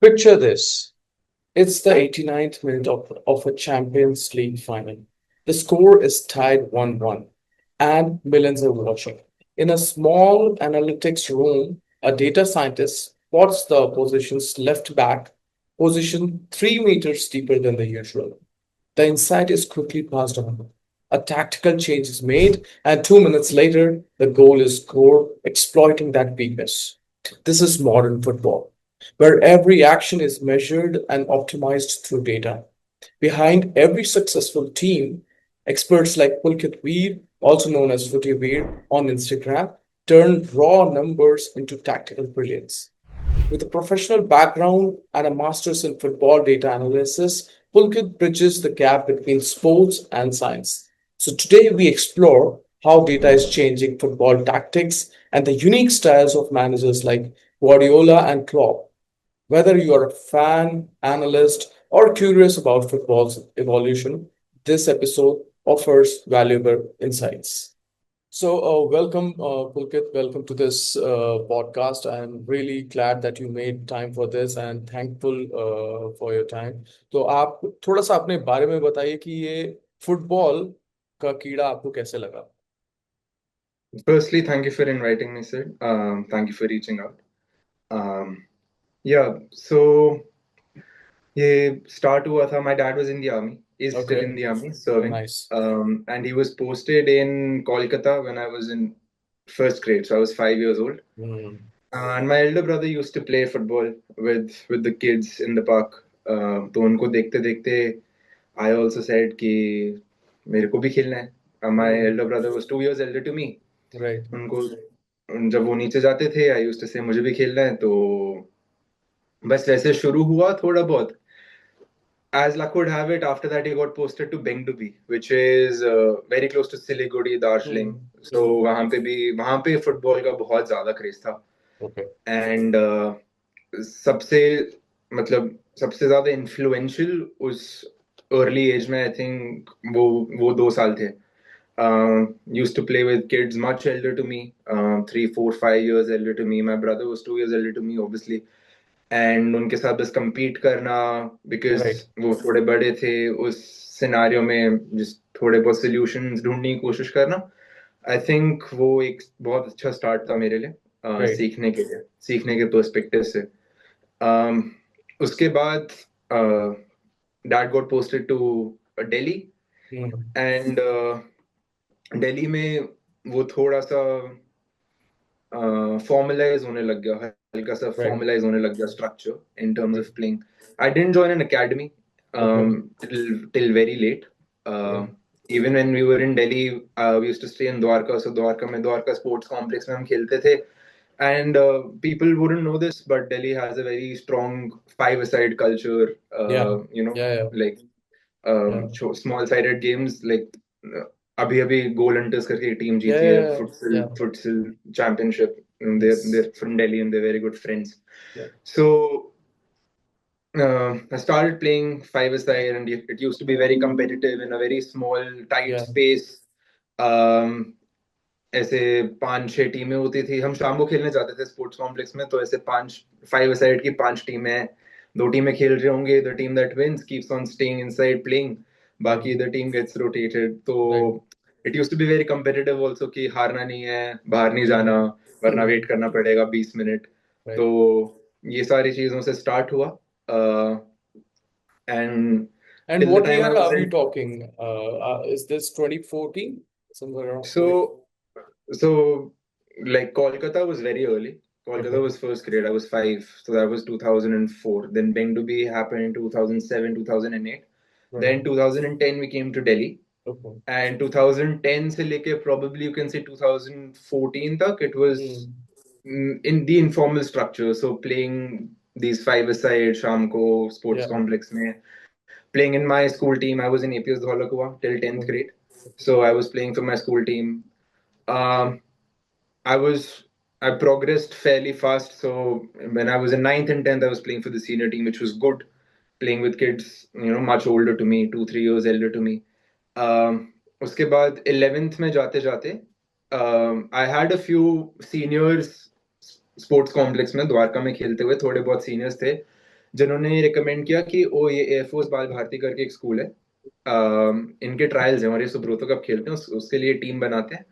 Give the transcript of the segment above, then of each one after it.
Picture this. It's the 89th minute of a Champions League final. The score is tied 1-1, and millions are watching. In a small analytics room, a data scientist spots the opposition's left back position 3 meters deeper than the usual. The insight is quickly passed on. A tactical change is made, and 2 minutes later, the goal is scored, exploiting that weakness. This is modern football, where every action is measured and optimized through data. Behind every successful team, experts like Pulkit Veer, also known as Footy Veer on Instagram, turn raw numbers into tactical brilliance. With a professional background and a master's in football data analysis, Pulkit bridges the gap between sports and science. So today we explore how data is changing football tactics and the unique styles of managers like Guardiola and Klopp. Whether you are a fan, analyst, or curious about football's evolution, this episode offers valuable insights. Welcome, Pulkit. Welcome to this podcast. I'm really glad that you made time for this and thankful for your time. तो आप थोड़ा सा अपने बारे में बताइए कि ये फुटबॉल का कीड़ा आपको कैसे लगा? Firstly, thank you for inviting me, Sid. Thank you for reaching out. Um, yeah, so ये start हुआ था. My dad was in the army. Is still in Okay, the army, serving. nice. And he was posted in Kolkata when I was in first grade. So I was 5 years old. Hmm. And my elder brother used to play football with the kids in the park. तो उनको देखते देखते I also said कि मेरे को भी खेलना है. My Hmm. elder brother was 2 years elder to me. Right. उनको जब वो नीचे जाते थे आई यूज्ड टू से मुझे भी खेलना है तो बस वैसे शुरू हुआ थोड़ा बहुत. As luck would have it, after that he got posted to Bengdubi, which is very close to Siliguri, Darjeeling. Hmm. So Hmm. वहाँ पे फुटबॉल का बहुत ज्यादा क्रेज था. Okay. एंड सबसे मतलब सबसे ज्यादा इन्फ्लुएंशियल उस अर्ली एज में आई थिंक वो 2 साल थे. Used to play with kids much elder to me, 3, 4, 5 years elder to me. My brother was 2 years elder to me, obviously. And उनके साथ बस compete करना बिकॉज Right. वो थोड़े बड़े थे उस सिनारियो में जिस थोड़े बहुत सॉल्यूशंस ढूंढने की कोशिश करना. आई थिंक वो एक बहुत अच्छा स्टार्ट था मेरे लिए Right. सीखने के पर्सपेक्टिव से. um, उसके बाद dad got posted to Delhi. Hmm. And Delhi में वो थोड़ा सा फॉर्मलाइज होने लग गया, हल्का सा Right. फॉर्मलाइज होने लग गया structure in terms Right. Of playing. I didn't join N academy Okay. till very late. Right. Even when we were in Delhi, we used to stay in Dwarka. So Dwarka Sports Complex में हम खेलते थे. And people wouldn't know this, but Delhi has a very strong five-a-side culture. Yeah. You know, Yeah. Yeah. like Yeah. small-sided games. Like uh, अभी अभी गोल hunters करके एक team Yeah. जीती है Yeah. Futsal Yeah. Futsal championship. Yes. They're from Delhi and they're very good friends. Yeah. So I started playing five-a-side, and it used to be very competitive in a very small, tight Yeah. space. Um, ऐसे 5-6 टीमें होती थी. हम शाम को खेलने जाते थे स्पोर्ट्स कॉम्प्लेक्स में, तो ऐसे 5 फाइव साइड की 5 टीमें हैं. 2 टीमें खेल रहे होंगे. The team that wins keeps on staying inside playing. बाकी Hmm. The team gets rotated. तो Right. It used to be very competitive also कि हारना नहीं है, बाहर नहीं Yeah. जाना, वरना Hmm. वेट करना पड़ेगा 20 मिनट. Right. तो ये सारी चीजों से स्टार्ट हुआ. And And till the what time year I was are we in. talking? Is this 2014? Somewhere around. So like Kolkata was very early. Kolkata Okay. was first grade. I was 5, so that was 2004. Then Bendubi happened in 2007, 2008. Right. Then 2010 we came to Delhi. Okay. And 2010 se leke probably you can say 2014 tak it was Hmm. in the informal structure. So playing these five-a-side Shamko sports Yeah. complex mein, playing in my school team. I was in APS Dholakua till 10th Okay. grade. So I was playing for my school team. um, I was I progressed fairly fast. So when I was in ninth and tenth, I was playing for the senior team, which was good. Playing with kids, much older to me, 2 3 years elder to me. उसके बाद 11th में जाते जाते I had a few seniors sports complex में द्वारका में खेलते हुए थोड़े बहुत seniors थे. जिन्होंने रिकमेंड किया कि ओ ये एयरफोर्स बाल भारती करके एक स्कूल है, इनके ट्रायल्स हैं और ये सुब्रोतो कप खेलते हैं, उसके लिए टीम बनाते हैं,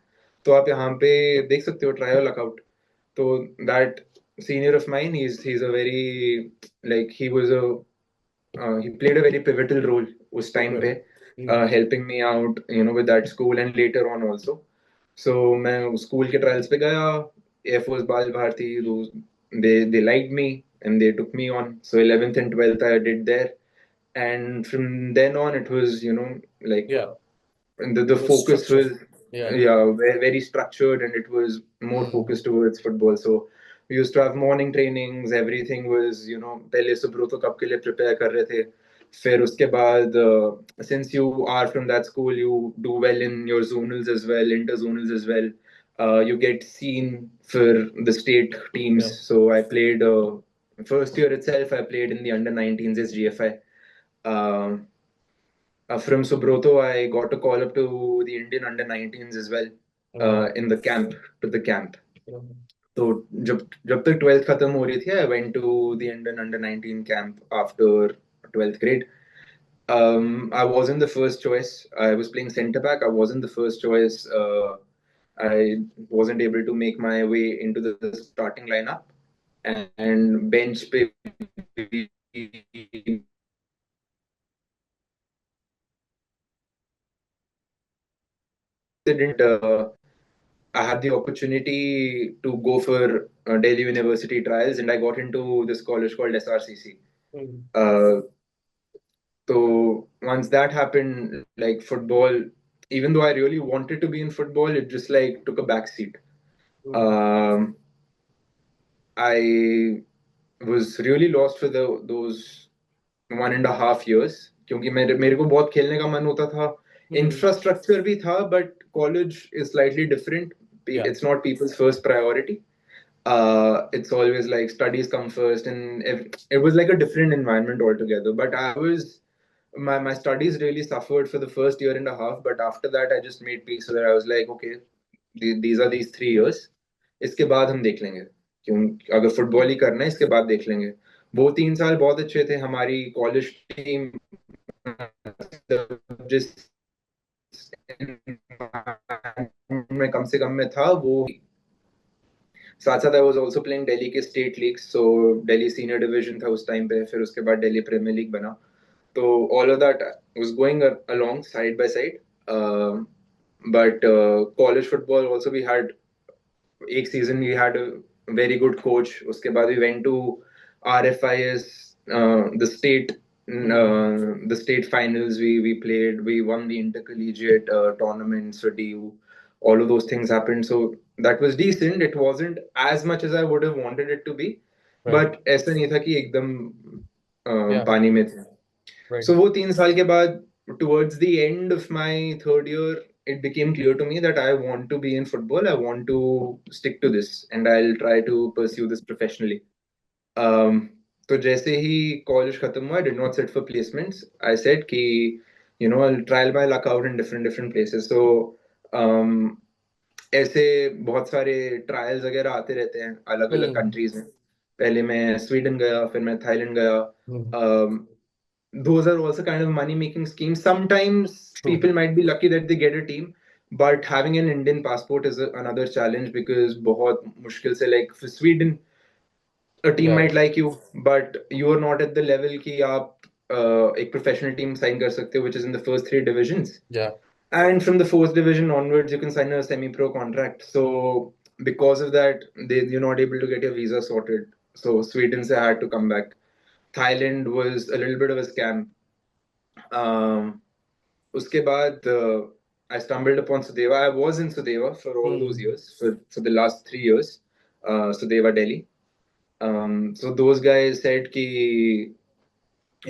तो आप यहाँ पे देख सकते हो, ट्रायल अकाउंट। तो that senior of mine, he's a very, like, he played a very pivotal role उस टाइम Okay. पे, Hmm. helping me out, with that school and later on also. So मैं उस स्कूल के trials पे गया, air force बाल Bharti, they liked me and they took me on. So 11th and 12th I did there, and from then on it was, like, Yeah. the It was focus structured. was, Yeah. yeah, very, very structured, and it was more Hmm. focused towards football. So we used to have morning trainings, everything was, पहले Subroto cup के लिए prepare कर रहे थे, फिर उसके बाद, since you are from that school, you do well in your zonals as well, interzonals as well, you get seen for the state teams. Yeah. So I played, first year itself I played in the under 19s as GFI. um, from Subroto, I got a call up to the Indian under 19s as well, Wow. in the camp, to the camp. Yeah. तो जब जब तक 12th खत्म हो रही थी, I went to the Indian under 19 camp after 12th grade. I wasn't the first choice. I was playing centre back. I wasn't the first choice. I wasn't able to make my way into the starting lineup, and bench pe didn't. I had the opportunity to go for Delhi University trials, and I got into this college called SRCC. Hmm. Uh, so once that happened, like, football, even though I really wanted to be in football, it just like took a back seat. Hmm. Um, I was really lost for those 1.5 years, क्योंकि मेरे मेरे को बहुत खेलने का मन होता था, Hmm. इंफ्रास्ट्रक्चर भी था, but college is slightly different. Yeah. It's not people's first priority. It's always like studies come first, and it was like a different environment altogether. But my studies really suffered for the first year and a half, but after that I just made peace, so that I was like, okay, these are these 3 years, इसके बाद हम देख लेंगे, क्यों, अगर football ही करना है इसके बाद देख लेंगे. वो 3 साल बहुत अच्छे थे. हमारी कॉलेज टीम जिस में कम से कम में था, वो साथ साथ आई वाज आल्सो प्लेइंग दिल्ली के स्टेट लीग. सो दिल्ली सीनियर डिवीजन था उस टाइम पे, फिर उसके बाद दिल्ली प्रीमियर लीग बना. तो all of that was going along side by side. But college football also we had, एक season we had a very good coach. उसके बाद we went to RFIS, the state Hmm. the state finals. We played, we won the intercollegiate tournaments for DU. All of those things happened, so that was decent. It wasn't as much as I would have wanted it to be, Right. but ऐसा नहीं था कि एकदम Yeah. पानी में थे. Right. So वो 3 साल के बाद, towards the end of my third year, it became clear to me that I want to be in football. I want to stick to this, and I'll try to pursue this professionally. Um, तो जैसे ही college खत्म हुआ, I did not sit for placements. I said कि, I'll trial my luck out in different places. So um, ऐसे बहुत सारे trials वगैरह आते रहते हैं अलग अलग Hmm. कंट्रीज में. पहले मैं स्वीडन गया, फिर मैं थाईलैंड गया. Hmm. um, those are also kind of money making schemes. Sometimes True. people might be lucky that they get a team, but having an Indian passport is another challenge, because बहुत मुश्किल से, like, for Sweden, a team Yeah. might like you, but you are not at the level कि आप एक professional team sign कर सकते हो, which is in the first 3 divisions. Yeah. And from the fourth division onwards, you can sign a semi-pro contract. So because of that, you're not able to get your visa sorted. So Sweden se had to come back. Thailand was a little bit of a scam. Um, Uske baad, I stumbled upon Sudeva. I was in Sudeva for all those Hmm. years, for the last 3 years, Sudeva Delhi. So those guys said ki,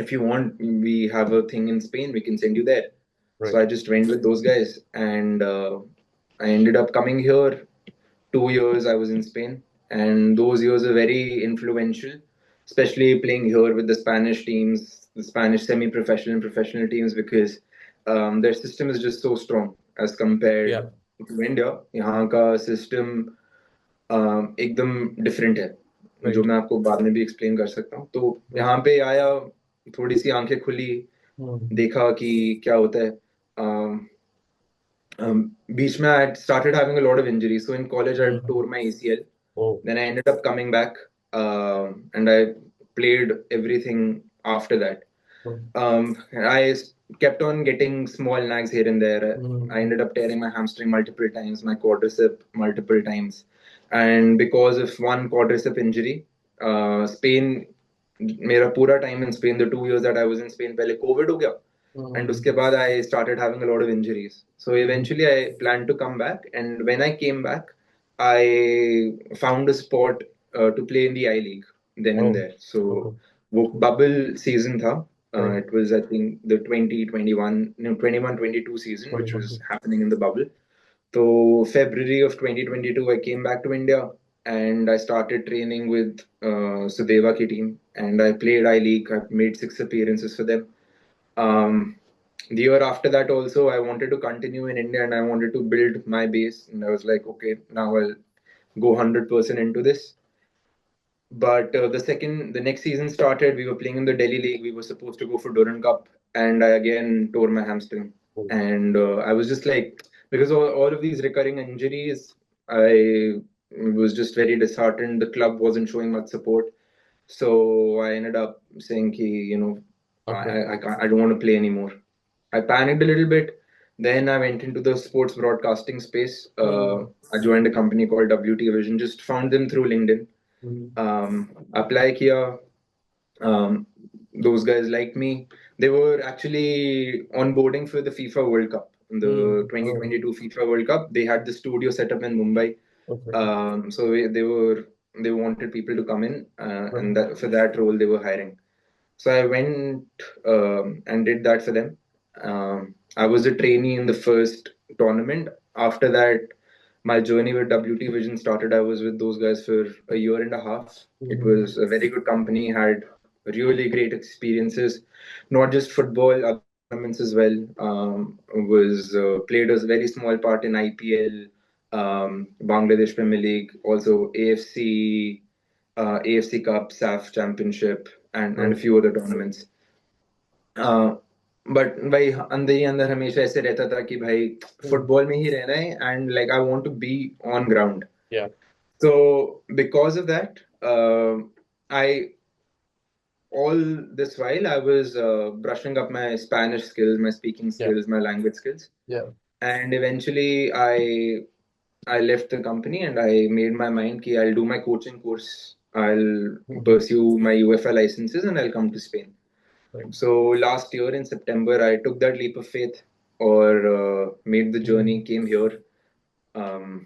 if you want, we have a thing in Spain, we can send you there. So Right. I just went with those guys, and I ended up coming here. 2 years I was in Spain, and those years are very influential, especially playing here with the Spanish teams, the Spanish semi-professional and professional teams, because their system is just so strong as Yeah. compared to India. यहाँ का system एकदम different है. जो Right. मैं आपको बाद में भी एक्सप्लेन कर सकता हूँ। तो यहाँ पे आया, थोड़ी सी आंखें खुली, Mm. देखा कि क्या होता है। बीच में I started having a lot of injuries. So in college I Mm. tore my ACL. Oh. Then I ended up coming back, and I played everything after that. Mm. I kept on getting small nags here and there. I Mm. ended up tearing my hamstring multiple times, my quadricep multiple times. And because of one quadricep injury, Spain, मेरा पूरा time in Spain, the 2 years that I was in Spain, पहले COVID हो गया. And Mm. उसके बाद I started having a lot of injuries. So Mm. eventually I planned to come back. And when I came back, I found a spot to play in the I League then and Oh. there. So Okay. वो bubble season था. Right. It was, I think, the 2021, no, 21-22 season, which was 21. happening in the bubble. So February of 2022, I came back to India and I started training with Sudeva ki team, and I played I League. I made 6 appearances for them. Um, the year after that, also, I wanted to continue in India and I wanted to build my base. And I was like, okay, now I'll go 100% into this. But the next season started. We were playing in the Delhi League. We were supposed to go for Durand Cup, and I again tore my hamstring. Oh. And I was just like, because all of these recurring injuries, I was just very disheartened. The club wasn't showing much support, so I ended up saying, Okay. I don't want to play anymore. I panicked a little bit. Then I went into the sports broadcasting space. Mm. I joined a company called WT Vision. Just found them through LinkedIn. Mm. Apply kiya. Um, those guys like me. They were actually onboarding for the FIFA World Cup, the Mm. Oh. 2022 FIFA World Cup. They had the studio set up in Mumbai. Okay. So they wanted people to come in, Right. and that for that role they were hiring. So I went and did that for them. I was a trainee in the first tournament. After that, my journey with WT Vision started. I was with those guys for a year and a half. It Mm. was a very good company, had really great experiences, not just football, other tournaments as well. Was played a very small part in IPL, Bangladesh Premier League, also AFC Cup, SAF Championship, and a Right. few other tournaments. But भाई अंदर ही अंदर हमेशा ऐसे रहता था कि भाई Mm. Football में ही रहना है and like I want to be on ground. Yeah. So because of that, I all this while I was brushing up my Spanish skills, my speaking Yeah. skills, my language skills, Yeah. and eventually I left the company and I made my mind that I'll do my coaching course. I'll Mhm. pursue my UEFA licenses and I'll come to Spain. Right. So last year in September, I took that leap of faith or made the journey, Mm. came here. Um,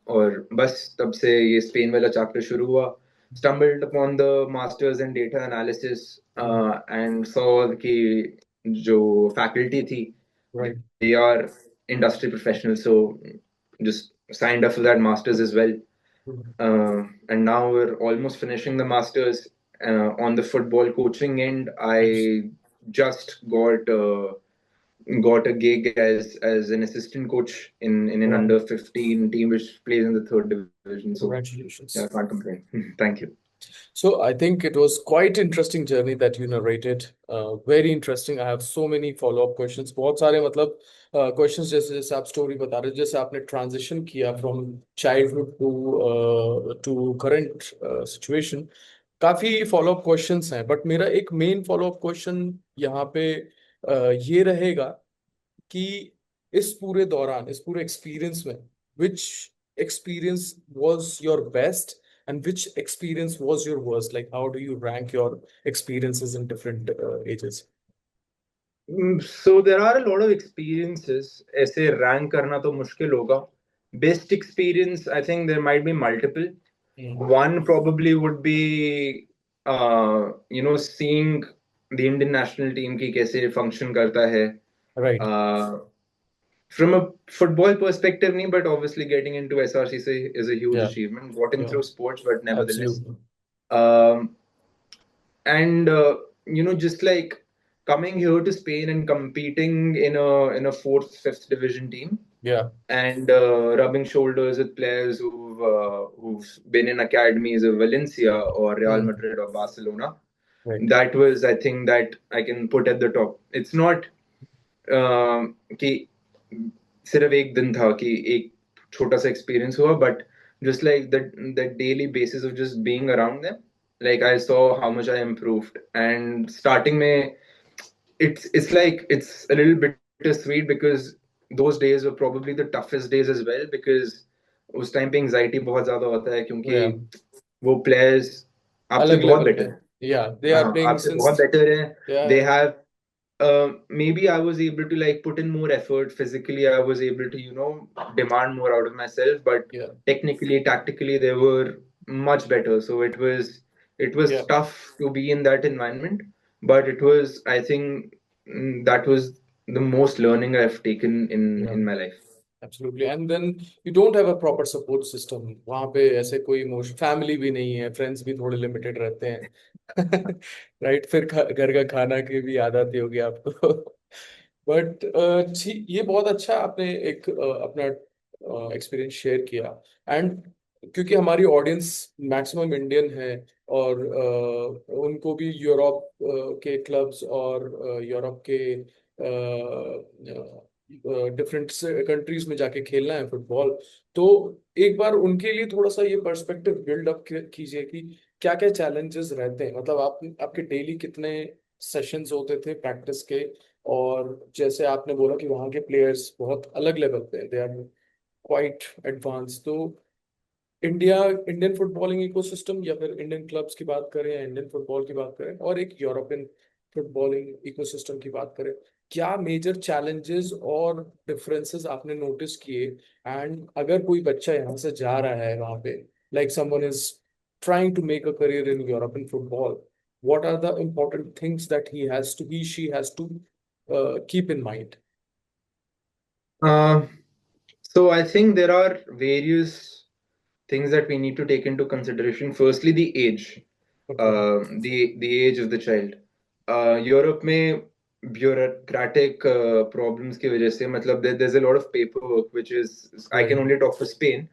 और बस तब से ये Spain वाला chapter शुरू हुआ. Stumbled upon the masters in data analysis Mm. and saw कि जो faculty थी, Right. they are industry professionals, so just signed up for that masters as well. Mm. And now we're almost finishing the masters. On the football coaching end, Nice. I just got a gig as an assistant coach in an Wow. under 15 team which plays in the third division. So yeah, I Congratulations. can't complain. Thank you. So I think it was quite interesting journey that you narrated. Very interesting. I have so many follow-up questions. बहुत सारे मतलब questions जैसे जैसे आप story बता रहे हो, जैसे आपने transition किया from childhood to current situation. काफी follow-up questions हैं, but मेरा एक main follow-up question यहाँ पे ये रहेगा कि इस पूरे दौरान इस पूरे एक्सपीरियंस में which experience was your best and which experience was your worst? Like, how do you rank your experiences in different ages? So there are a lot of experiences. ऐसे rank करना तो मुश्किल होगा. Best experience, I think there might be multiple. Mm. One probably would be, seeing the Indian national team की कैसे function करता है. Right. Uh, from a football perspective, nahi, but obviously getting into SRCC is a huge Yeah. achievement. Got in Yeah. through sports, but nevertheless. Absolutely. Um, and just like coming here to Spain and competing in a fourth, fifth division team. Yeah. and rubbing shoulders with players who've been in academies of Valencia or Real Hmm. Madrid or Barcelona. Right. That was, I think, that I can put at the top. It's not कि सिर्फ एक दिन था कि एक छोटा सा experience हुआ, but just like the daily basis of just being around them, like I saw how much I improved. And starting में it's like it's a little bittersweet because those days were probably the toughest days as well, because उस time पे anxiety बहुत ज्यादा होता है क्योंकि Yeah. वो players आपसे अलग बहुत लेवल पे. बेटर हैं. Yeah. They are हाँ, playing आपसे बहुत since. बेटर हैं. They Yeah. have maybe I was able to like put in more effort physically. I was able to, demand more out of myself, but Yeah. technically, tactically, they were much better. So it was Yeah. tough to be in that environment, but it was, I think, that was the most learning I've taken in Yeah. in my life. Absolutely. And then you don't have a proper support system. वहाँ पे ऐसे कोई emotion family भी नहीं है, friends भी थोड़े limited रहते हैं. राइट. फिर घर का खाना की भी याद आती होगी आपको. बट ये बहुत अच्छा आपने एक अपना एक्सपीरियंस शेयर किया. एंड क्योंकि हमारी ऑडियंस मैक्सिमम इंडियन है, और उनको भी यूरोप के क्लब्स और यूरोप के डिफरेंट कंट्रीज में जाके खेलना है फुटबॉल. तो एक बार उनके लिए थोड़ा सा ये पर्सपेक्टिव बिल्ड अप कीजिए कि क्या क्या चैलेंजेस रहते हैं. मतलब आप आपके डेली कितने सेशंस होते थे प्रैक्टिस के, और जैसे आपने बोला कि वहाँ के प्लेयर्स बहुत अलग लेवल पे, दे आर क्वाइट एडवांस. तो इंडियन फुटबॉलिंग इकोसिस्टम, या फिर इंडियन क्लब्स की बात करें या इंडियन फुटबॉल की बात करें, और एक यूरोपियन फुटबॉलिंग इकोसिस्टम की बात करें, क्या मेजर चैलेंजेस और डिफरेंसेस आपने नोटिस किए. एंड अगर कोई बच्चा यहाँ से जा रहा है वहाँ पे, like someone is trying to make a career in European football, what are the important things that she has to keep in mind? Uh, so I think there are various things that we need to take into consideration. Firstly, the age, Okay. the age of the child. Europe में bureaucratic problems की वजह से, मतलब there's a lot of paperwork, which is, I can Right. only talk for Spain.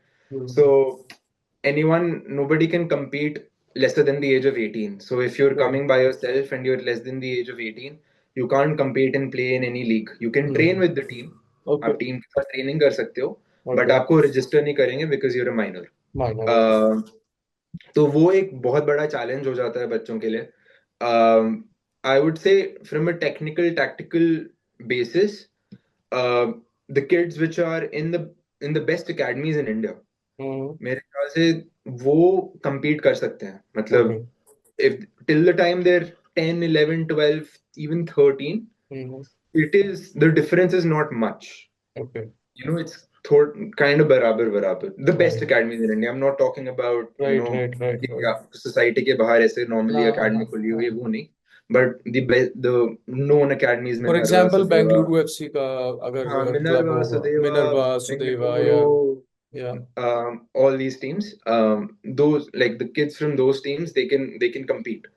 So Mhm. nobody can compete lesser than the age of 18. So if you're Right. coming by yourself and you're less than the age of 18, you can't compete and play in any league. You can train Mhm. with the team. Okay. आप team के साथ training कर सकते हो, but Okay. आपको register नहीं करेंगे because you're a minor. Minor. Okay. तो वो एक बहुत बड़ा चैलेंज हो जाता है बच्चों के लिए. I would say from a technical tactical basis, the kids which are in the best academies in India, Mhm. मेरे ख्याल से वो compete कर सकते हैं. मतलब Okay. if till the time they're 10, 11, 12, even 13, Mhm. it is the difference is not much. Okay. It's kind of barabar barabar. The best Right. academies in India. I'm not talking about, Right. Right. Right. Right. yeah, society के बाहर ऐसे normally हाँ, academy हाँ, खुली हुई है, हाँ. वो नहीं. But the known academies, for Minerva, example Sudeva, Bengaluru FC का अगर हाँ, क्लब Minerva, होगा, Sudeva, मिनर्वा सुदेवा, Bengaluru, या all these teams, those like the kids from those teams, they can compete.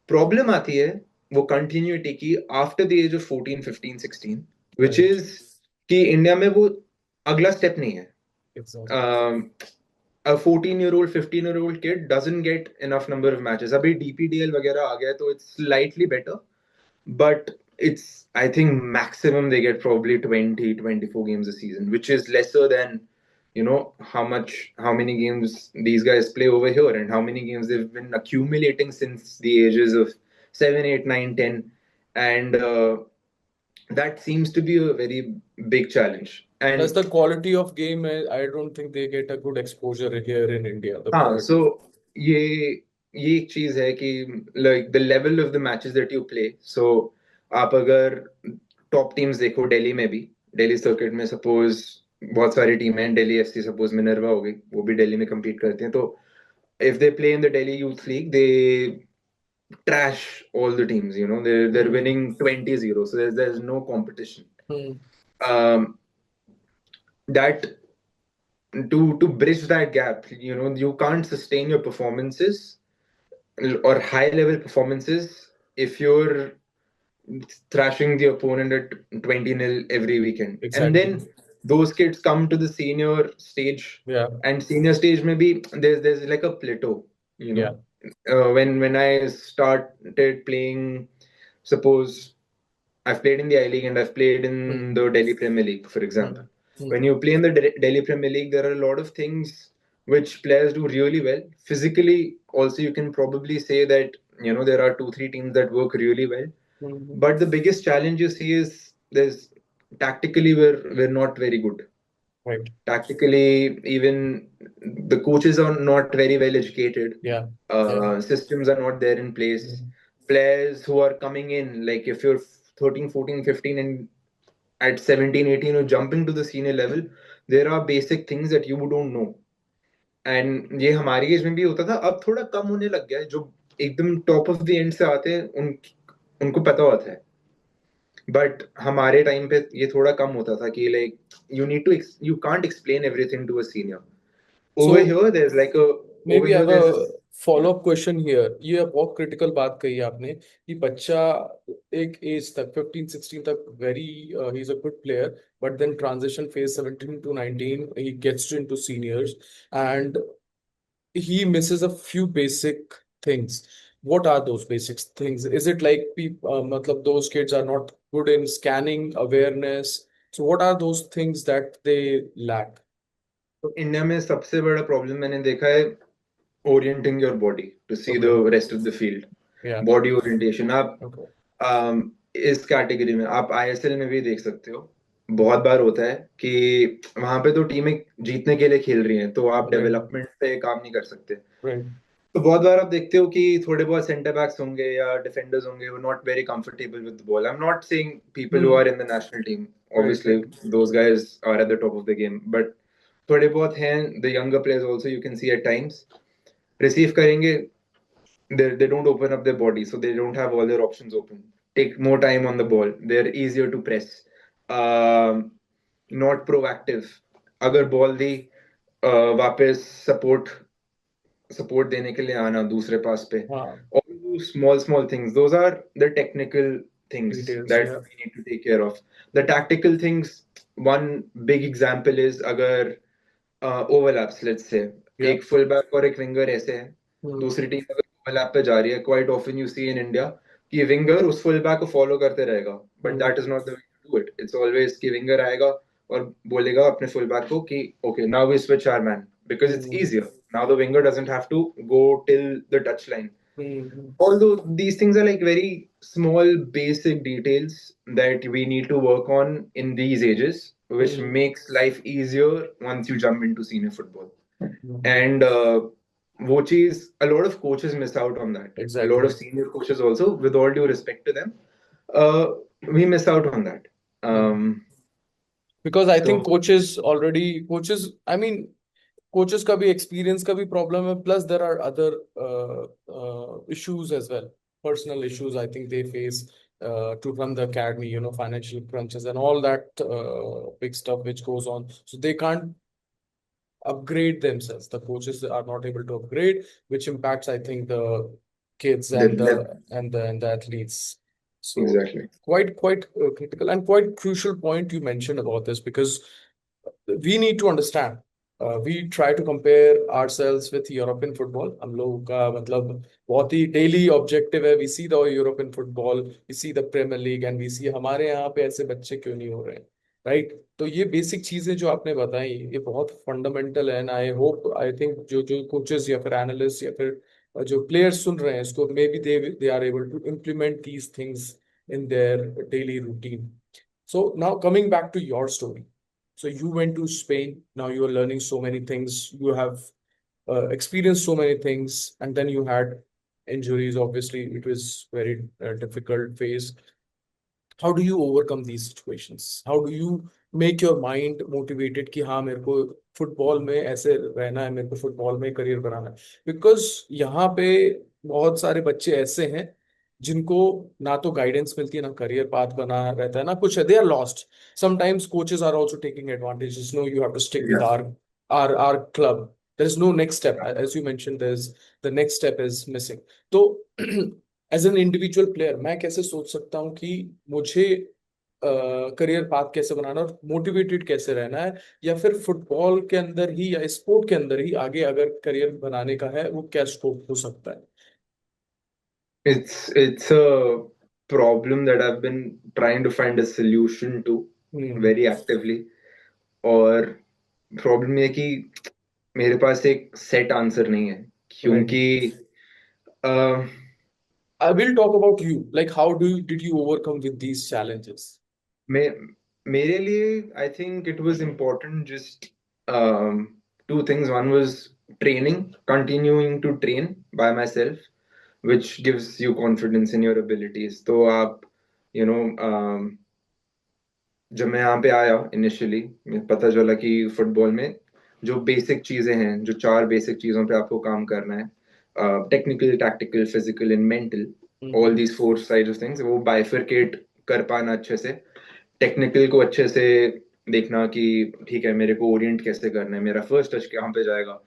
Problem आती है वो continuity की after the age of 14, 15, 16, which right. is कि इंडिया में वो अगला स्टेप नहीं है. Exactly. A 14-year-old, 15-year-old kid doesn't get enough number of matches. अभी DPDL वगैरह आ गया तो it's slightly better, but it's, I think, maximum they get probably 20, 24 games a season, which is lesser than how many games these guys play over here and how many games they've been accumulating since the ages of 7, 8, 9, 10. And that seems to be a very big challenge. Plus And the quality of game, I don't think they get a good exposure here in India, the हाँ, quality. so ये एक चीज है कि like the level of the matches that you play. So आप अगर top teams देखो दिल्ली में भी, दिल्ली सर्किट में सपोज बहुत सारी टीम हैं. दिल्ली एफसी सपोज मिनर्वा हो गई, वो भी दिल्ली में compete करते हैं. तो if they play in the Delhi Youth League, they trash all the teams. They're Hmm. winning 20-0. So there's no competition. Hmm. Um, that to bridge that gap, you can't sustain your performances or high level performances if you're thrashing the opponent at 20-0 every weekend. And then Exactly. those kids come to the senior stage, Yeah. and senior stage maybe there's like a plateau, you Yeah. know. When I started playing, suppose I've played in the I League and I've played in Hmm. the Delhi Premier League, for example. Hmm. Hmm. When you play in the Delhi Premier League, there are a lot of things which players do really well. Physically, also, you can probably say that, there are two, three teams that work really well. Hmm. But the biggest challenge you see is there's tactically we're not very good. Right. Tactically, even the coaches are not very well educated. Yeah. Yeah. Systems are not there in place. Hmm. Players who are coming in, like if you're 13, 14, 15, and at 17, 18, you're jumping to the senior level, there are basic things that you don't know. And ये हमारी as में भी होता था, अब थोड़ा कम होने लग गया है। जो एकदम टॉप ऑफ द एंड से आते हैं उनको पता होता है, बट हमारे टाइम पे ये थोड़ा कम होता था कि like you can't explain everything to a senior. Over So here there is like a maybe over I here have there a is follow up question here. ये बहुत क्रिटिकल बात कही आपने कि बच्चा एक एज तक 15 16 तक very he is a good player, but then transition phase 17 to 19 he gets into seniors and he misses a few basic things. What are those basic things? Is it like people, matlab those kids are not good in scanning awareness? So what are those things that they lack? तो India में सबसे बड़ा problem मैंने देखा है orienting your body to see the Okay. Rest of the field. Yeah. Body orientation आप Okay. इस category में आप आईएसएल में भी देख सकते हो। बहुत बार होता है कि वहां पे तो टीमें जीतने के लिए खेल रही हैं, तो आप Right. डेवलपमेंट पे काम नहीं कर सकते। Right. तो बहुत बार आप देखते हो कि थोड़े बहुत सेंटर बैक्स होंगे या डिफेंडर्स होंगे वो not very comfortable with the ball. I am not saying people who Hmm. Are in the national team, Right. Obviously Right. Those guys are at the top of the game, but थोड़े बहुत हैं the younger players also, you can see at times receive करेंगे, they don't open up their body, so they don't have all their options open. Take more time on the ball. They're easier to press. Not proactive. अगर Hmm. Ball दी वापस support देने के लिए आना दूसरे पास पे, हाँ. all those small things, those are the technical things Details. that Yeah. we need to take care of. The tactical things, one big example is अगर ओवरलैप्स, लेट्स से Yeah. एक फुल बैक और एक winger ऐसे है, Hmm. दूसरी team अगर overlap पे जा रही है, quite often you see in India कि विंगर उस फुल बैक को फॉलो करते रहेगा, but Hmm. That is not the way to do it. It's always कि विंगर आएगा और बोलेगा अपने फुल बैक को कि okay now we switch our man, because it's Hmm. Easier now the winger doesn't have to go till the touch line. Hmm. Although these things are like very small basic details that we need to work on in these ages, which Hmm. makes life easier once you jump into senior football. Hmm. And वो चीज a lot of coaches miss out on that. A lot of Exactly. senior coaches also, with all due respect to them, uh, we miss out on that. Hmm. Because I think So coaches, I mean, coaches का भी experience का भी problem है, plus there are other issues as well, personal issues I think they face to run the academy, financial crunches and all that big stuff which goes on. So they can't upgrade themselves. The coaches are not able to upgrade, which impacts, I think, the kids the and level, the athletes. So exactly. quite critical and quite crucial point you mentioned about this, because we need to understand. We try to compare ourselves with European football. हम लोगों का मतलब बहुत ही daily objective है. We see the European football, we see the Premier League, and we see हमारे यहाँ पे ऐसे बच्चे क्यों नहीं हो रहे हैं, right? तो ये बेसिक चीजें जो आपने बताई ये बहुत फंडामेंटल है, and I hope I think जो जो कोचेस या फिर एनालिस्ट या फिर जो प्लेयर्स सुन रहे हैं इसको, maybe they are able to implement these things in their daily routine. So now coming back to your story. So you went to Spain. Now you are learning so many things. You have experienced so many things, and then you had injuries. Obviously, it was very difficult phase. How do you overcome these situations? How do you make your mind motivated कि हाँ मेरे को football में ऐसे रहना है, मेरे को फुटबॉल में करियर बनाना है? बिकॉज यहाँ पे बहुत सारे बच्चे ऐसे हैं जिनको ना तो गाइडेंस मिलती है, ना करियर पाथ बना रहता है, ना कुछ है, they are lost. Sometimes coaches are also taking advantage. No, you have to stick with Yeah. our club. There is no next step. As you mentioned, there's the next step is missing. तो as an individual player मैं कैसे सोच सकता हूँ कि मुझे career path कैसे बनाना और मोटिवेटेड कैसे रहना है, या फिर फुटबॉल के अंदर ही या स्पोर्ट के अंदर ही आगे अगर करियर बनाने का है, वो क्या स्कोप हो सकता है? It's a problem that I've been trying to find a solution to hmm. very actively. और प्रॉब्लम ये है कि मेरे पास एक सेट आंसर नहीं है, क्योंकि right. A, I will talk about you. Like, how did you overcome with these challenges? मे मेरे लिए I think it was important just two things. One was training, continuing to train by myself, which gives you confidence in your abilities. तो आप you know जब मैं यहाँ पे आया इनिशियली, पता चला कि फुटबॉल में जो बेसिक चीजें हैं, जो 4 बेसिक चीजों पे आपको काम करना है, technical, tactical, physical and mental, all hmm. These 4 side of things, वो बाइफरकेट कर पाना अच्छे से, टेक्निकल को अच्छे से देखना कि ठीक है, मेरे को ओरिएंट कैसे करना है, मेरा फर्स्ट टच कहाँ पे जाएगा,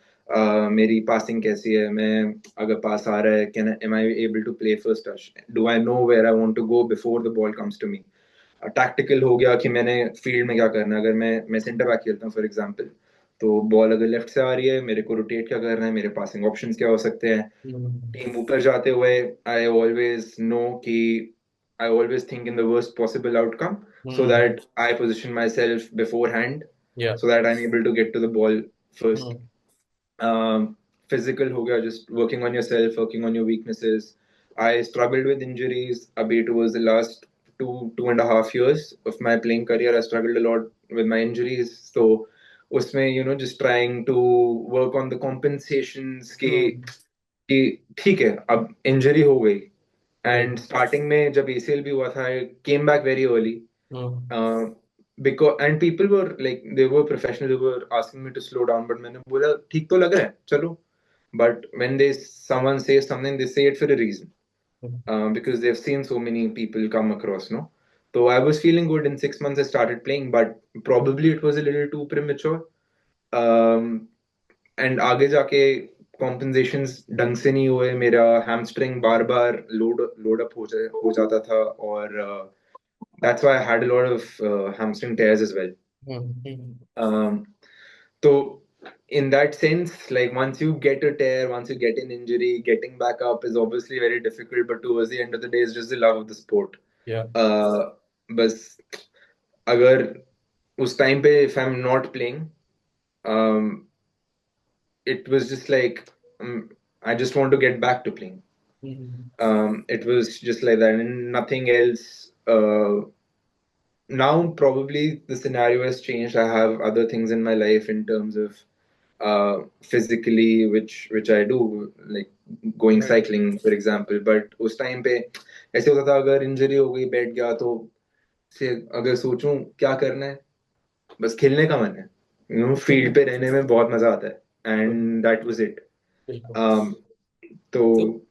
मेरी पासिंग कैसी है, मैं अगर पास आ रहा है, can am I able to play first touch, do I know where I want to go before the ball comes to me. Tactical हो गया कि मैंने फील्ड में क्या करना है, अगर मैं सेंटर बैक खेलता हूँ फॉर एग्जांपल, तो बॉल अगर लेफ्ट से आ रही है, मेरे को रोटेट क्या करना है, मेरे पासिंग ऑप्शंस क्या हो सकते हैं. हम्म। टीम ऊपर जाते हुए आई ऑलवेज नो कि I always think in the worst possible outcome, so hmm. that I position myself beforehand, Yeah. so that I'm able to get to the ball first. Hmm. Um, Physical हो गया, just working on yourself, working on your weaknesses. I struggled with injuries a bit towards the last 2.5 years of my playing career. I struggled a lot with my injuries. So उसमें just trying to work on the compensations हम्म। कि ठीक है, अब injury हो गई. Right. And starting में जब ACL भी हुआ था, I came back very early. Hmm. Because and people were like, they were professional, they were asking me to slow down, but मैंने बोला ठीक तो लग रहा है, चलो. But when they someone says something, they say it for a reason, because they've seen so many people come across, no. So I was feeling good. In 6 months I started playing, but probably it was a little too premature. um, and आगे जाके compensations ढंग से नहीं हुए, मेरा hamstring बार बार load up हो जाता था, और that's why I had a lot of hamstring tears as well. Hmm. तो in that sense, like once you get a tear, once you get an injury, getting back up is obviously very difficult, but towards the end of the day, it's just the love of the sport. Yeah. बस अगर उस time पे if I'm not playing, um, it was just like, I just want to get back to playing. Hmm. It was just like that and nothing else. Now probably the scenario has changed. I have other things in my life in terms of physically, which I do, like going Right. cycling, for example. But उस time पे ऐसे होता था, अगर injury हो गई, बैठ गया, तो से अगर सोचूं क्या करना है, बस खेलने का मन है. फील्ड पे रहने में बहुत मजा आता है, एंड दैट वाज इट. बिल्कुल। तो तो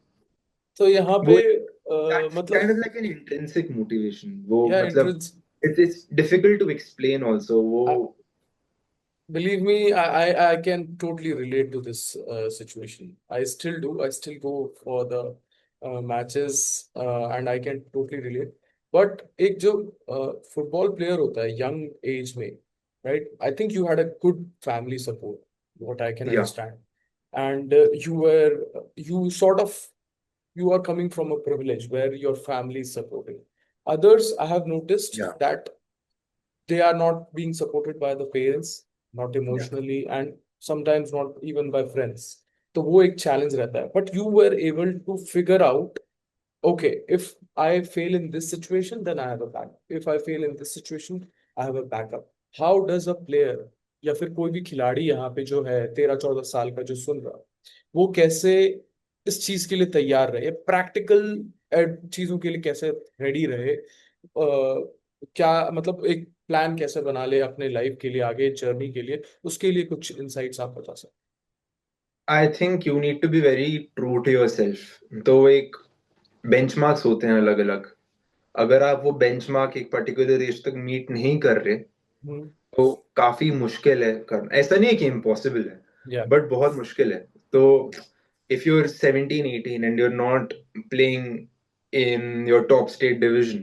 तो यहाँ पे वो that's kind मतलब, of like an intrinsic motivation. वो या मतलब entrance, it's difficult to explain also. वो believe me, I can totally relate to this situation. I still do. I still go for the matches, and I can totally relate. But एक जो football player होता है young age में, right? I think you had a good family support, what I can yeah, understand, and you sort of, you are coming from a privilege where your family is supporting. Others, I have noticed yeah, that they are not being supported by the parents, not yeah. emotionally, and sometimes not even by friends. तो वो एक challenge रहता है. But you were able to figure out, okay, if I fail in this situation, then I have a backup. If I fail in this situation, I have a backup. How does a player या फिर कोई भी खिलाड़ी यहाँ पे जो है 13-14 साल का जो सुन रहा, वो कैसे इस चीज के लिए तैयार रहे, प्रैक्टिकल चीजों के लिए कैसे रेडी रहे, क्या मतलब एक प्लान कैसे बना ले अपने लाइफ के लिए, आगे जर्नी के लिए, उसके लिए कुछ इनसाइट्स आप बता सकते I think you need to be very true to yourself. तो एक बेंचमार्क्स होते हैं अलग अलग. अगर आप वो बेंचमार्क एक पर्टिकुलर एज तक मीट नहीं कर रहे, हैं? तो काफी मुश्किल है करना. ऐसा नहीं है कि इम्पॉसिबल है, या। बट बहुत मुश्किल है. तो if you're 17, 18 and you're not playing in your top state division,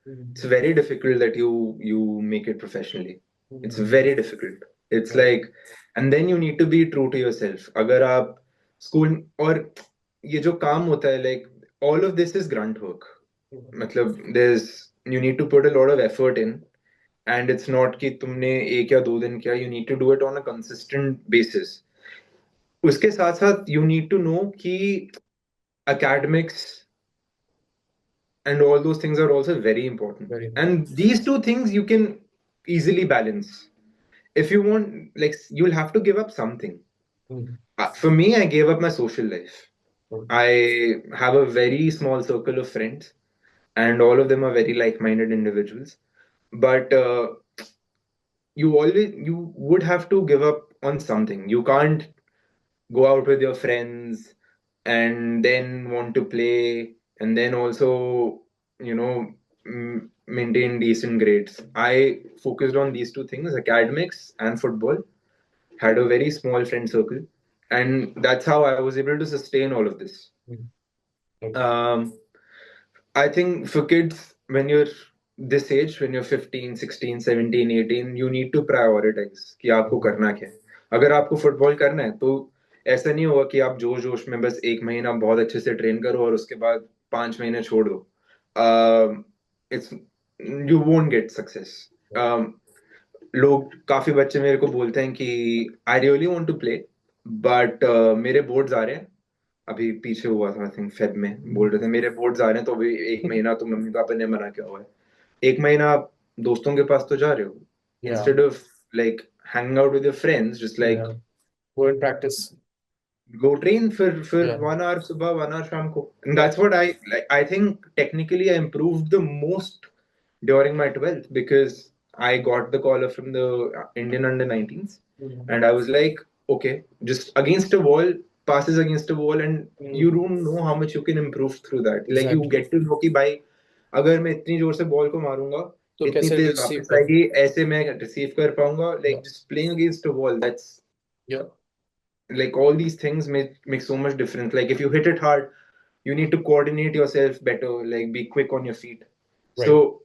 It's Mm. very difficult that you make it professionally. It's Mm. very difficult. It's Right. like, and then you need to be true to yourself. अगर आप school और ये जो काम होता है, like all of this is grunt work. Mm. मतलब there's you need to put a lot of effort in, and it's not कि तुमने एक या दो दिन किया. You need to do it on a consistent basis. उसके साथ साथ you need to know कि academics and all those things are also very important. Very And important. these two things you can easily balance. If you want, like, you'll have to give up something. Mm. For me, I gave up my social life. Mm. I have a very small circle of friends, and all of them are very like-minded individuals. But you would have to give up on something. You can't go out with your friends and then want to play and then also, you know, maintain decent grades. I focused on these two things, academics and football, had a very small friend circle, and that's how I was able to sustain all of this. Mm. Okay. um, I think for kids, when you're this age, when you're 15, 16, 17, 18, you need to prioritize कि आपको Mm. करना क्या है. अगर आपको football करना है तो ऐसा नहीं होगा कि आप जोश जोश में बस एक महीना बहुत अच्छे से ट्रेन करो और उसके बाद 5 महीने छोड़ दो. It's you won't get success. लोग काफी बच्चे मेरे को बोलते हैं कि I really want to play but मेरे बोर्ड्स आ रहे हैं. अभी पीछे हुआ था आई थिंक फेब में बोल रहे थे मेरे बोर्ड्स आ रहे हैं तो अभी एक महीना तो मम्मी पापा ने मना किया हुआ है. एक महीना आप दोस्तों के पास तो जा रहे हो Yeah. Instead of like hanging out with your friends just like Yeah. Go and practice. go train for Yeah. 1 hour सुबह 1 hour शाम को. And Yeah. that's what I like. I think technically I improved the most during my 12th because I got the caller from the Indian under 19s, Mm. and I was like, okay, just against a wall, passes against a wall, and you Mm. don't know how much you can improve through that. Like you Exactly. get to know कि भाई अगर मैं इतनी जोर से ball को मारूंगा तो इतनी कैसे तेज रिसीव वापस करूँ? आएगी ऐसे मैं रिसीव कर पाऊंगा. Yeah. Like just playing against a wall, that's Yeah. like all these things make so much difference. Like if you hit it hard, you need to coordinate yourself better, like be quick on your feet. Right. So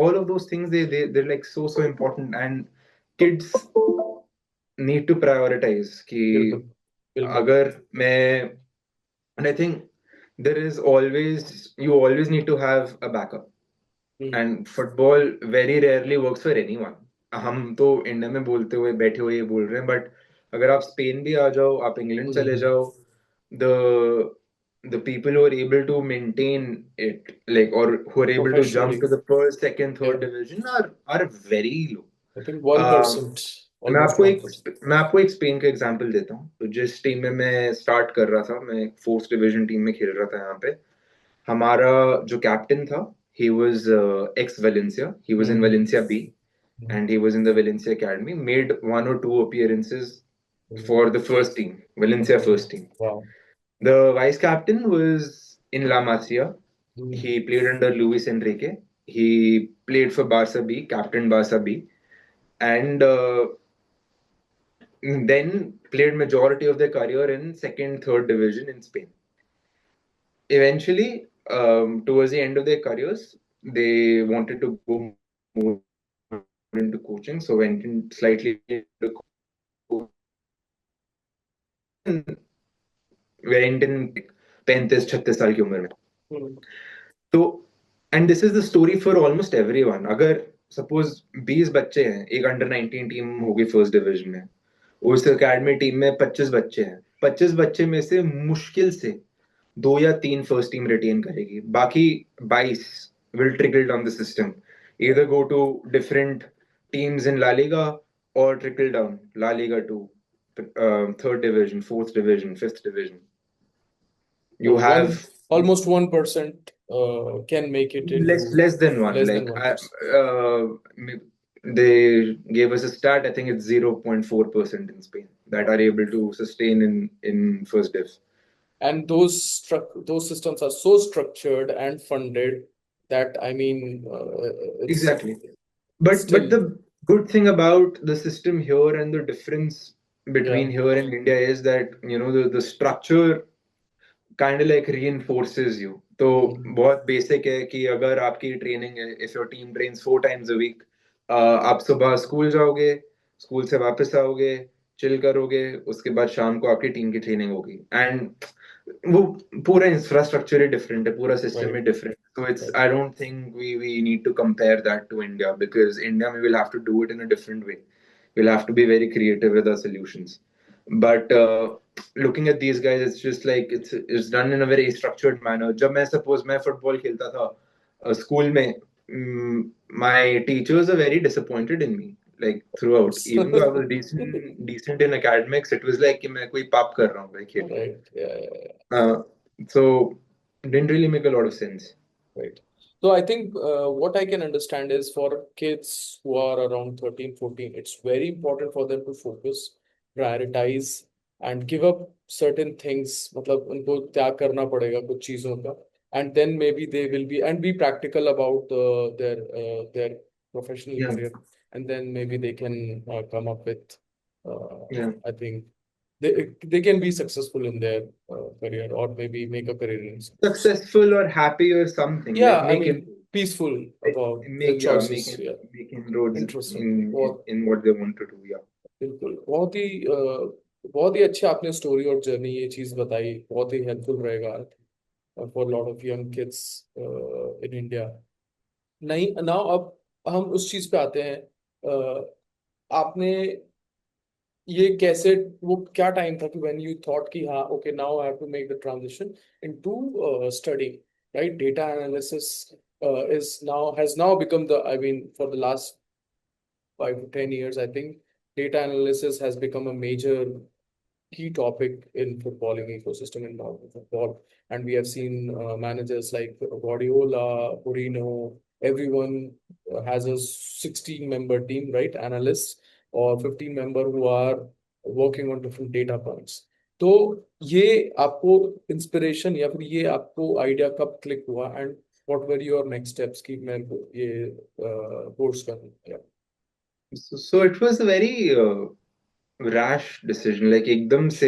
all of those things they're like so important, and kids need to prioritize कि बिल्कुल. बिल्कुल. अगर मैं and I think there is always you always need to have a backup. Mm. And football very rarely works for anyone. हम तो India में बोलते हुए बैठे हुए ये बोल रहे हैं बट अगर आप स्पेन भी आ जाओ आप इंग्लैंड चले Mm. जाओ the the people who are able to maintain it like or who are able to jump Professionally. to the first second third Yeah. division are very low. I think uh, 1%. Almost 1%. मैं आपको एक Spain का example देता हूँ. तो जिस team में मैं स्टार्ट कर रहा था मैं फोर्थ डिवीजन टीम में खेल रहा था यहाँ पे. हमारा जो कैप्टन था he was ex Valencia. He was in Mm. Valencia B Mm. and he was in the Valencia Academy. Made one or two appearances Mm. for the first team, Valencia Mm. first team. Wow. The vice captain was in La Masia. Mm. He played under Luis Enrique. He played for Barca B, captain Barca B, and then played majority of their career in second, third division in Spain. Eventually, towards the end of their careers, they wanted to go more into coaching, so went in slightly into went in 35-36 साल की उम्र में. Mm. तो and this is the story for almost everyone. अगर suppose 20 बच्चे हैं एक under 19 team होगी फर्स्ट डिवीजन में उस एकेडमी टीम में 25 बच्चे हैं. 25 बच्चे में से मुश्किल से 2 या 3 फर्स्ट टीम रिटेन करेगी. बाकी 22 will trickle down the system. Either go to different teams in La Liga or trickle down La Liga to third division, fourth division, fifth division. So You have almost 1% can make it into less than one. less than Like 1%. they gave us a stat. I think it's 0.4% in Spain that are able to sustain in first div. And those systems are so structured and funded that I mean, it's Exactly. But still, the good thing about the system here and the difference yeah. between here and India is that the structure kind of like reinforces you. तो हम्म, बहुत basic है कि अगर आपकी training है, if your team trains 4 times a week, आप सुबह school जाओगे, स्कूल से वापस आओगे, चिल करोगे, उसके बाद शाम को आपकी टीम की ट्रेनिंग होगी। एंड वो पूरा इंफ्रास्ट्रक्चर ही डिफरेंट है, पूरा सिस्टम ही right, different. So it's, right. I don't think we need to compare that to India, because India में will have to do it in a different way. We'll have to be very creative with our solutions. But looking at these guys, it's just like it's done in a very structured manner. जब मैं suppose मैं football खेलता था school में, my teachers are very disappointed in me, like throughout. Even though I was decent in academics, it was like कि मैं कोई पाप कर रहा हूँ भाई खेल के. Right, yeah, yeah, yeah. So didn't really make a lot of sense. Right. So I think what I can understand is for kids who are around 13, 14, it's very important for them to focus, prioritize, and give up certain things. मतलब उनको त्याग करना पड़ेगा कुछ चीजों का. And then maybe they will be and be practical about their professional Yeah, career. And then maybe they can come up with, yeah. I think they can be successful in their career or maybe make a career in sports. Successful or happy or something, like Yeah, I make it. mean, peaceful about the Make, yeah, choices. making Yeah, making inroads interesting. in बहुत in what they want to do. Yeah. बिल्कुल बहुत ही अच्छी आपने story और journey ये चीज बताई, बहुत ही हेल्पफुल रहेगा for lot of young kids in India. नहीं नाउ अब हम उस चीज पे आते हैं. आपने ये कैसे, वो क्या टाइम था कि व्हेन यू थॉट कि हाँ okay now I have to make the transition into study, right? Data analysis is now has now become the, I mean, for the last 5 to 10 years, I think data analysis has become a major key topic in footballing ecosystem in modern football. And we have seen managers like Guardiola, Mourinho, everyone has a 16-member team, right? Analysts or 15 member who are working on different data points. तो ये आपको inspiration या फिर ये आपको idea कब click हुआ and what were your next steps कि मैं ये कोर्स करूँ? So it was a very rash decision. Like ekdam se,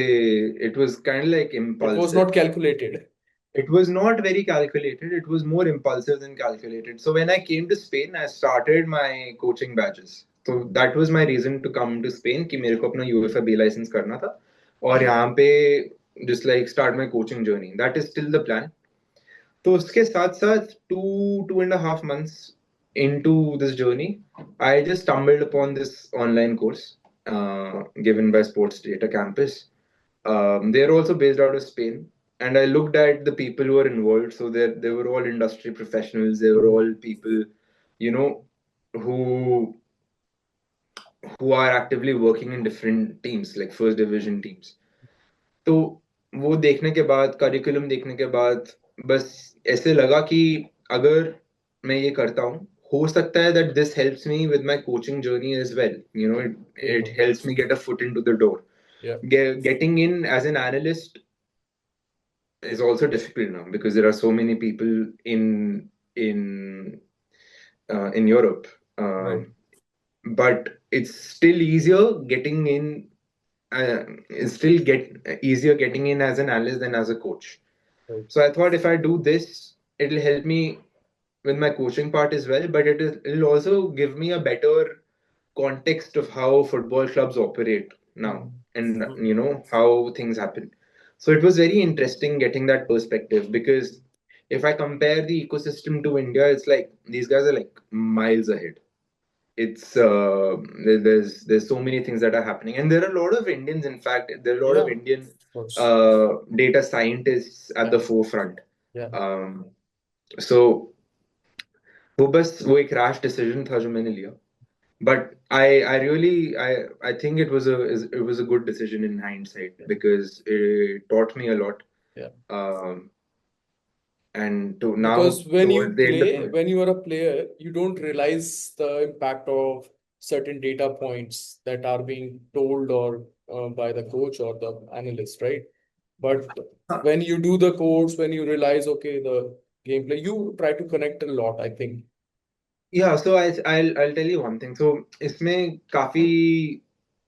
it was kind of like It was impulsive. not calculated. It was not very calculated. It was more impulsive than calculated. So when I came to Spain, I started my coaching badges. So that was my reason to come to Spain कि मेरे को अपना UEFA B license करना था और यहाँ पे just like start my coaching journey. That is still the plan. तो उसके साथ साथ 2.5 months into this journey, I just stumbled upon this online course given by Sports Data Campus. They're also based out of Spain, and I looked at the people who were involved. So they were all industry professionals. They were all people, you know, who who are actively working in different teams, like first division teams. तो वो देखने के बाद, curriculum देखने के बाद, बस ऐसे लगा कि अगर मैं ये करता हूँ, हो सकता है that this helps me with my coaching journey as well. You know, it बिल्कुल. helps me get a foot into the door. Yeah. Getting in as an analyst is also difficult now because there are so many people in in Europe. Right. But it's still easier getting in. It's still easier getting in as an analyst than as a coach. Right. So I thought if I do this, it'll help me with my coaching part as well, but it'll also give me a better context of how football clubs operate now Mm. and Mm. you know how things happen. So it was very interesting getting that perspective because if I compare the ecosystem to India, it's like these guys are like miles ahead. It's there's so many things that are happening, and there are a lot of Indians. In fact, there are a lot Yeah, of of Indian course. data scientists at Yeah. the forefront. Yeah. Um, so वो बस वो एक rash decision था जो मैंने लिया. But I really I think it was a good decision in hindsight Yeah. because it taught me a lot. Yeah. Um, and to now Because when you towards the end of play, my when you are a player, you don't realize the impact of certain data points that are being told or by the coach or the analyst, right? But when you do the course, when you realize, okay, the gameplay, you try to connect a lot, I think. yeah, so I'll tell you one thing. So इसमें काफी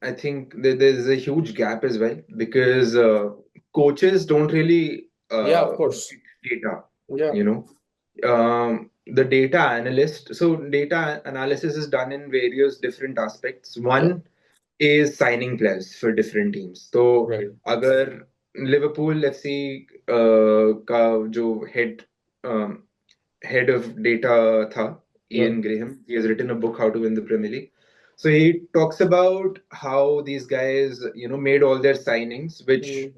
I think there's a huge gap as well because coaches don't really Yeah, of course. data. Yeah. you know. The data analyst, so data analysis is done in various different aspects. Yeah. One is signing players for different teams. So Right. अगर Liverpool FC का जो head of data tha, Yeah. Ian Graham. He has written a book, How to Win the Premier League. So he talks about how these guys, made all their signings, which Mm.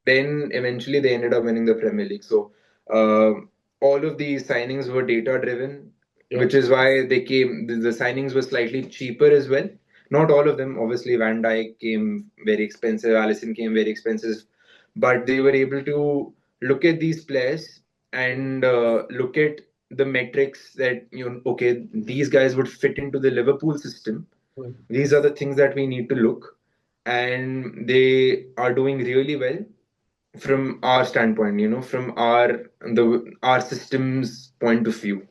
then eventually they ended up winning the Premier League. So uh, all of these signings were data driven, Yeah. which is why the signings were slightly cheaper as well. Not all of them. Obviously, Van Dijk came very expensive, Allison came very expensive, but they were able to look at these players and look at the metrics that, okay, these guys would fit into the Liverpool system. Mm. These are the things that we need to look, and they are doing really well from our standpoint, from our system's point of view.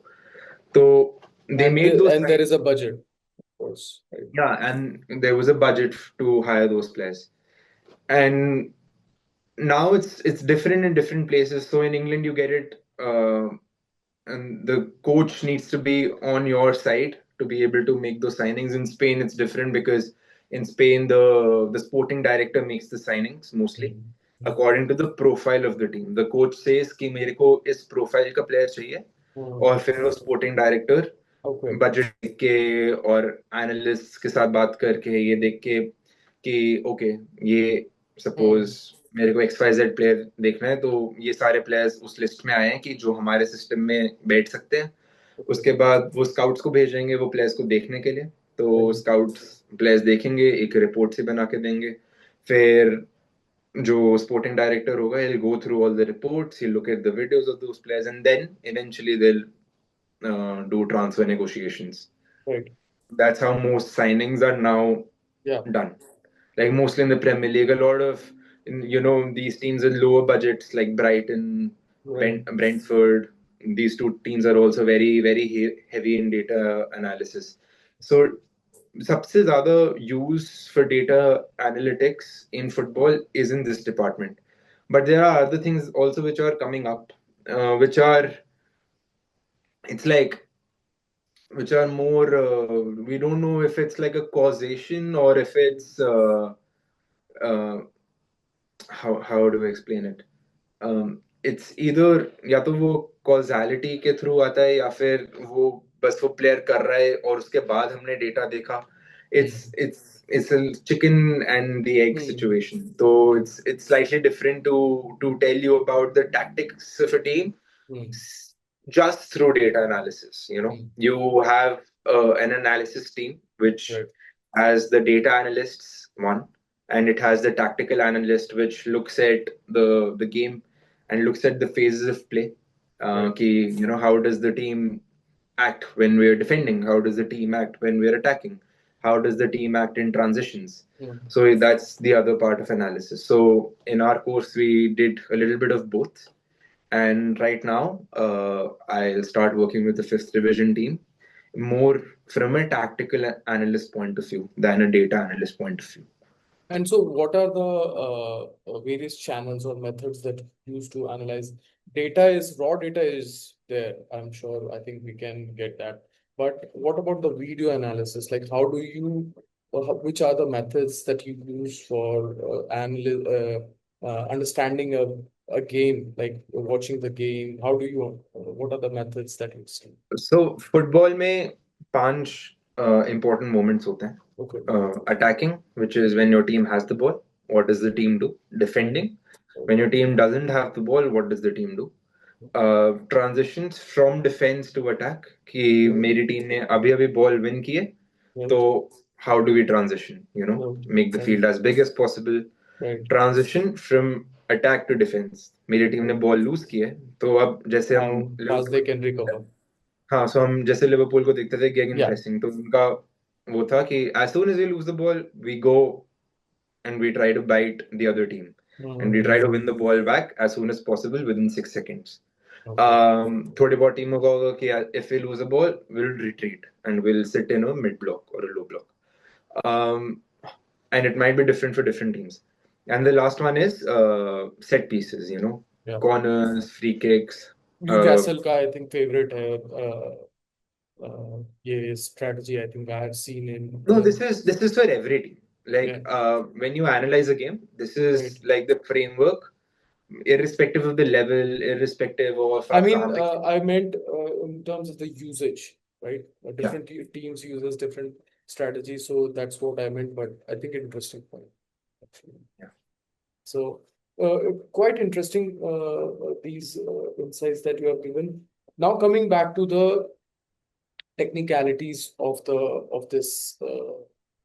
So they made those And there is a signings. budget, of course. Right. Yeah, and there was a budget to hire those players. And now it's different in different places. So in England you get it, and the coach needs to be on your side to be able to make those signings. In Spain it's different because in Spain the sporting director makes the signings mostly Mm. according to the profile of the team. The coach says कि मेरे को इस profile का player चाहिए, Mm. और फिर वो sporting director Okay. Budget देख के और एनालिस्ट के साथ बात करके ये देख के कि ओके, ये सपोज Mm. मेरे को XYZ प्लेयर देखना है, तो ये सारे प्लेयर्स उस लिस्ट में आए हैं कि जो हमारे सिस्टम में बैठ सकते हैं। Okay. उसके बाद वो स्काउट्स को भेजेंगे वो प्लेयर्स को देखने के लिए, तो Right. स्काउट्स प्लेयर्स देखेंगे, एक रिपोर्ट से बना के देंगे। फिर जो sporting director होगा, he'll go through all the reports, he'll look at the videos of those players, and then eventually they'll do transfer negotiations. Right. That's how most signings are now Yeah. done. Like mostly in the Premier League, a lot of these teams with lower budgets like Brighton, Right. Brentford. These two teams are also very very heavy in data analysis. So सबसे ज़्यादा use for data analytics in football is in this department. But there are other things also which are coming up, which are it's like which are more we don't know if it's like a causation or if it's uh, how do I explain it? It's either या तो वो causality के through आता है या फिर वो बस वो player कर रहा है और उसके बाद हमने data देखा. It's Mm. it's a chicken and the egg Mm. situation. So it's slightly different to tell you about the tactics of a team Mm. just through data analysis. Mm. You have an analysis team which Right. has the data analysts one, and it has the tactical analyst which looks at the game and looks at the phases of play. Right. How does the team act when we're defending? How does the team act when we're attacking? How does the team act in transitions? Mm. So that's the other part of analysis. So in our course, we did a little bit of both. And right now, I'll start working with the fifth division team more from a tactical analyst point of view than a data analyst point of view. And so, what are the various channels or methods that you use to analyze data? Is raw data is there? I'm sure. I think we can get that. But what about the video analysis? Like, how do you, or which are the methods that you use for understanding a game, like watching the game? How do you, what are the methods that you see? So football में पांच important moments होते हैं. Okay. Attacking, which is when your team has the ball. What does the team do? Defending, when your team doesn't have the ball, what does the team do? Transitions from defense to attack, कि मेरी team ने अभी अभी ball win की है, तो Right. how do we transition? Make the Right. field as big as possible. Right. Transition from attack to defense. मेरी team ने बॉल लूज की है, तो अब जैसे हम How fast they can recover. हाँ, सो हम जैसे लिवरपूल को देखते थे गेगन Yeah. प्रेसिंग, तो उनका वो था कि as soon as we lose the ball, we go and we try to bite the other team, and we try to win the ball back as soon as possible within 6 seconds. Okay. थोड़ी बहुत टीमों का होगा कि if we lose a ball, we'll retreat and we'll sit in a mid block or a low block. And it might be different for different teams. And the last one is set pieces, Yeah. corners, free kicks. Uh, Newcastle का I think favourite है ये strategy I think I have seen no, in this is for every team. yeah, Like when you analyze a game, this right. is like the framework, irrespective of the level, irrespective of I आप mean, कहाँ पे. I meant in terms of the usage, right? Yeah. Different teams uses different strategies, so that's what I meant. But I think interesting point, actually. Yeah. So, quite interesting these insights that you have given. Now coming back to the technicalities of the of this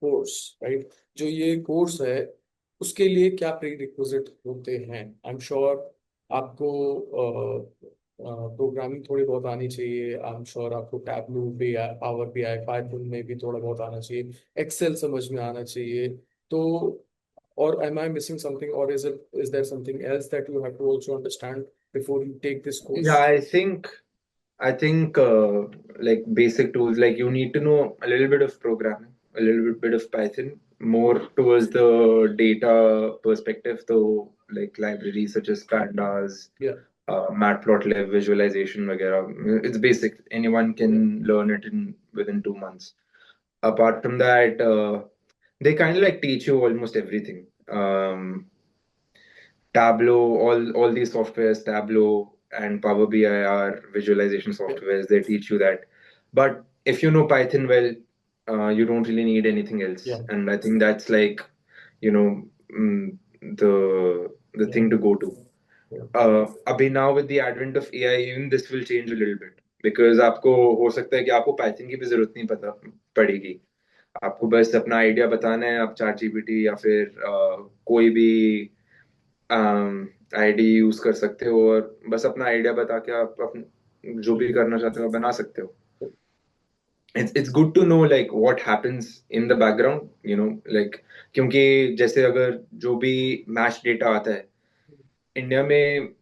course, right? जो ये course है उसके लिए क्या prerequisite होते हैं? I am sure आपको programming थोड़ी बहुत आनी चाहिए। आई एम श्योर आपको टैबलू भी, पावर बीआई, पाइथन में भी थोड़ा बहुत आना चाहिए, एक्सेल समझ में आना चाहिए। तो or am I missing something, or is there something else that you have to also understand before you take this Yeah, course? I think like basic tools, like you need to know a little bit of programming, a little bit of Python, more towards the data perspective, though, like libraries such as Pandas, Yeah, Matplotlib, visualization, वगैरह. It's basic. Anyone yeah, can learn it in within 2 months. Apart from that, they kind of like teach you almost everything. Tableau, all these softwares, Tableau and Power BI are visualization yeah, softwares. They teach you that. But if you know Python well, you don't really need anything else. yeah, And I think that's like, you know, the yeah, thing to go to. yeah. अभी now with the advent of AI, even this will change a little bit because आपको हो सकता है कि आपको Python की भी जरूरत नहीं पता पड़ेगी. आपको बस अपना आइडिया बताना है, आप चैट जीपीटी या फिर कोई भी आईडी यूज कर सकते हो और बस अपना आइडिया बता के आप जो भी करना चाहते हो आप बना सकते हो. It's good to know like what happens in the background, like क्योंकि जैसे अगर जो भी मैच डेटा आता है इंडिया में,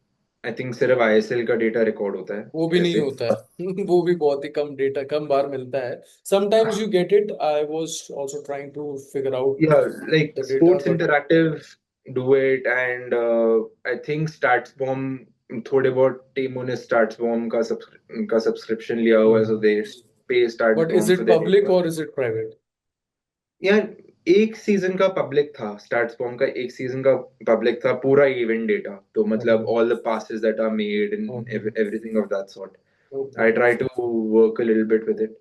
आई थिंक सिर्फ आईएसएल का डेटा रिकॉर्ड होता है वो भी नहीं ऐसे. होता है वो भी बहुत ही कम डेटा, कम बार मिलता है। Sometimes you get it. I was also trying to figure out Yeah, like the data Sports but Interactive do it, and I think StatsBomb थोड़े बहुत टीमों ने StatsBomb का सब्सक्रिप्शन लिया हुआ है, so they pay but is StatsBomb for it their public data. और is it private? यार एक सीजन का पब्लिक था, StatsBomb का एक सीजन का पब्लिक था, पूरा इवेंट डेटा, तो मतलब okay, all the passes that are made and okay, everything of that sort. Okay. I try to work a little bit with it.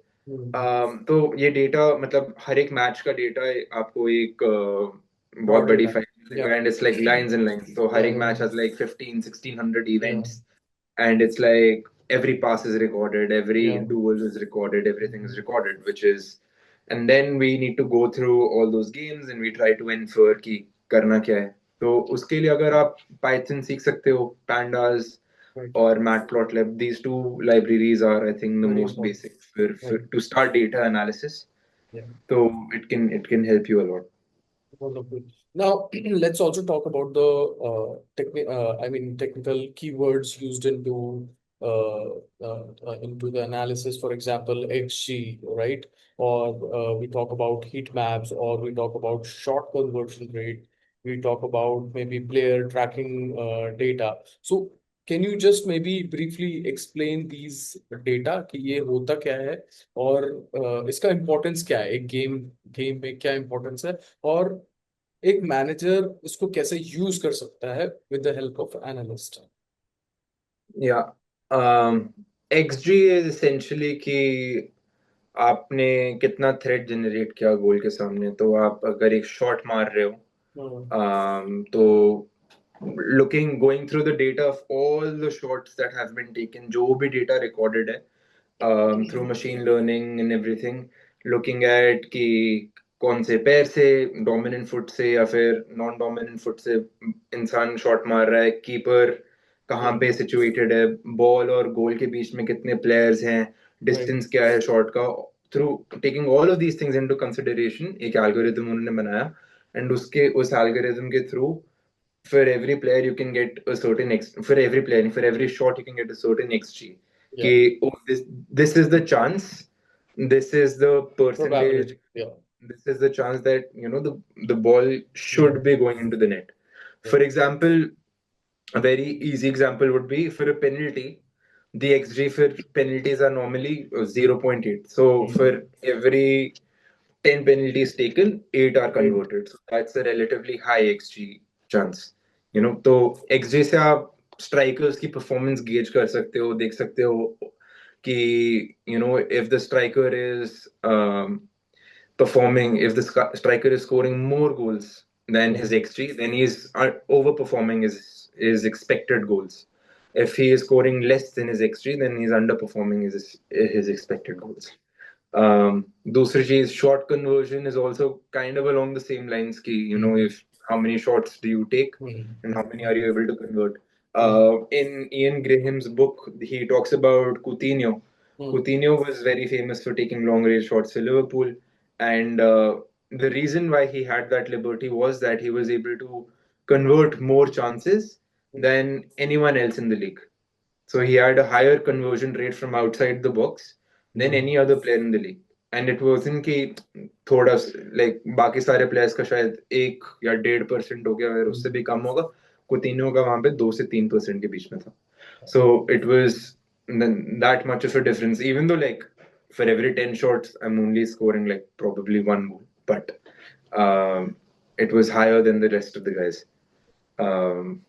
तो ये डेटा मतलब हर एक मैच का डेटा आपको एक रॉ बहुत बड़ी डेटा। फाइल या, मिलेगा, and it's like lines and lines, तो हर या, एक या, मैच हैज लाइक 15 1600 या, events, and it's like every pass is recorded, every या, duel is recorded, everything is recorded, which is, and then we need to go through all those games and we try to infer कि करना क्या है. तो उसके लिए अगर आप Python सीख सकते हो, Pandas right, or Matplotlib. These two libraries are, I think, the very most important. basic for to start data analysis. या, So it can help you a lot. wonderful. Now, let's also talk about the I mean, technical keywords used into the analysis. For example, XG, right? Or we talk about heat maps, or we talk about short conversion rate. We talk about maybe player tracking data. So, can you just maybe briefly explain these data कि ये होता क्या है और इसका importance क्या है? एक गेम में क्या importance है, और एक मैनेजर इसको कैसे यूज कर सकता है with the help of analyst? Yeah. XG is essentially कि आपने कितना थ्रेड जनरेट किया गोल के सामने. तो आप अगर एक शॉट मार रहे हो, तो going through the data of all the shots that have been taken, जो भी data recorded है, through machine learning and everything, looking at कि कौन से पैर से, डोमिनेंट फुट से या फिर नॉन डोमिनेंट फुट से इंसान शॉट मार रहा है, कीपर कहाँ पे सिचुएटेड है, बॉल और गोल के बीच में कितने प्लेयर्स हैं, राइट, डिस्टेंस क्या है शॉट का. Through taking all of these things into consideration एक एल्गोरिथम उन्होंने बनाया, एंड उस एल्गोरिथम के through for every player you can get a certain for every player, for every shot you can get a certain xg. या, कि oh, this is the chance, this is the percentage, probability, या, this is the chance that the ball या, should be going into the net. For example, a very easy example would be for a penalty. the XG for penalties are normally 0.8. So for every 10 penalties taken, 8 are Right. converted. So that's a relatively high XG chance. तो XG से आप strikers की performance gauge कर सकते हो, देख सकते हो कि if the striker is performing, if the striker is scoring more goals than his XG, then he's overperforming his expected goals. If he is scoring less than his XG, then he's underperforming his expected goals. दूसरी चीज short conversion is also kind of along the same lines ki if how many shots do you take and how many are you able to convert. In Ian Graham's book, he talks about Coutinho. Coutinho was very famous for taking long range shots for Liverpool, and the reason why he had that liberty was that he was able to convert more chances than anyone else in the league. So he had a higher conversion rate from outside the box than any other player in the league. And it wasn't कि थोड़ा like बाकी सारे players का शायद 1 या 1.5% हो गया, अगर उससे भी कम होगा, कुतिन्हो का वहां पे 2 से 3% के बीच में था. So it was that much of a difference. Even though like for every 10 shots I'm only scoring like probably 1 goal, but it was higher than the rest of the guys. Um,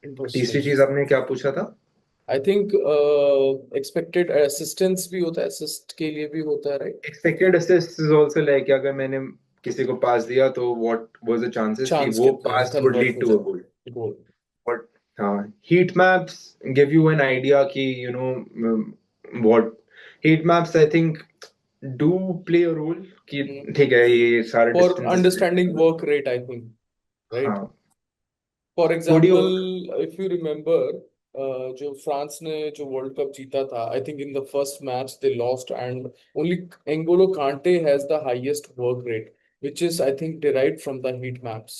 तीसरी Interesting. चीज आपने क्या पूछा था? I think expected assistance भी होता है, assist के लिए भी होता है, right? Expected assist is also like अगर मैंने किसी को पास दिया तो व्हाट वाज द चांसेस कि चांस वो कितना है पास वुड कन्वर्ट लीड हो टू अ गोल. जाए गोल? बट हाँ, heat maps give you an idea कि what heat maps I think do play a role कि ठीक है ये सारा for distances. Understanding work rate, I think, right? हाँ, फॉर थोड़ी एग्जाम्पल, और. इफ यू रिमेम्बर, जो फ्रांस ने जो वर्ल्ड कप जीता था, I think in the first match they lost and only Ngolo Kante has the highest work rate, which is I think derived from the heat maps.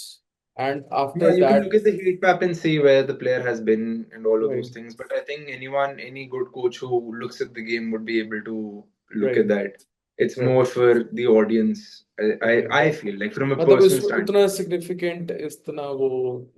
And after Yeah, you can that, look at the heat map and see where the player has been and all of right, those things. But I think any good coach who looks at the game would be able to look right, at that. It's right, more for the audience. right. I feel like from a मतलब personal इसमें standpoint. उतना significant इतना वो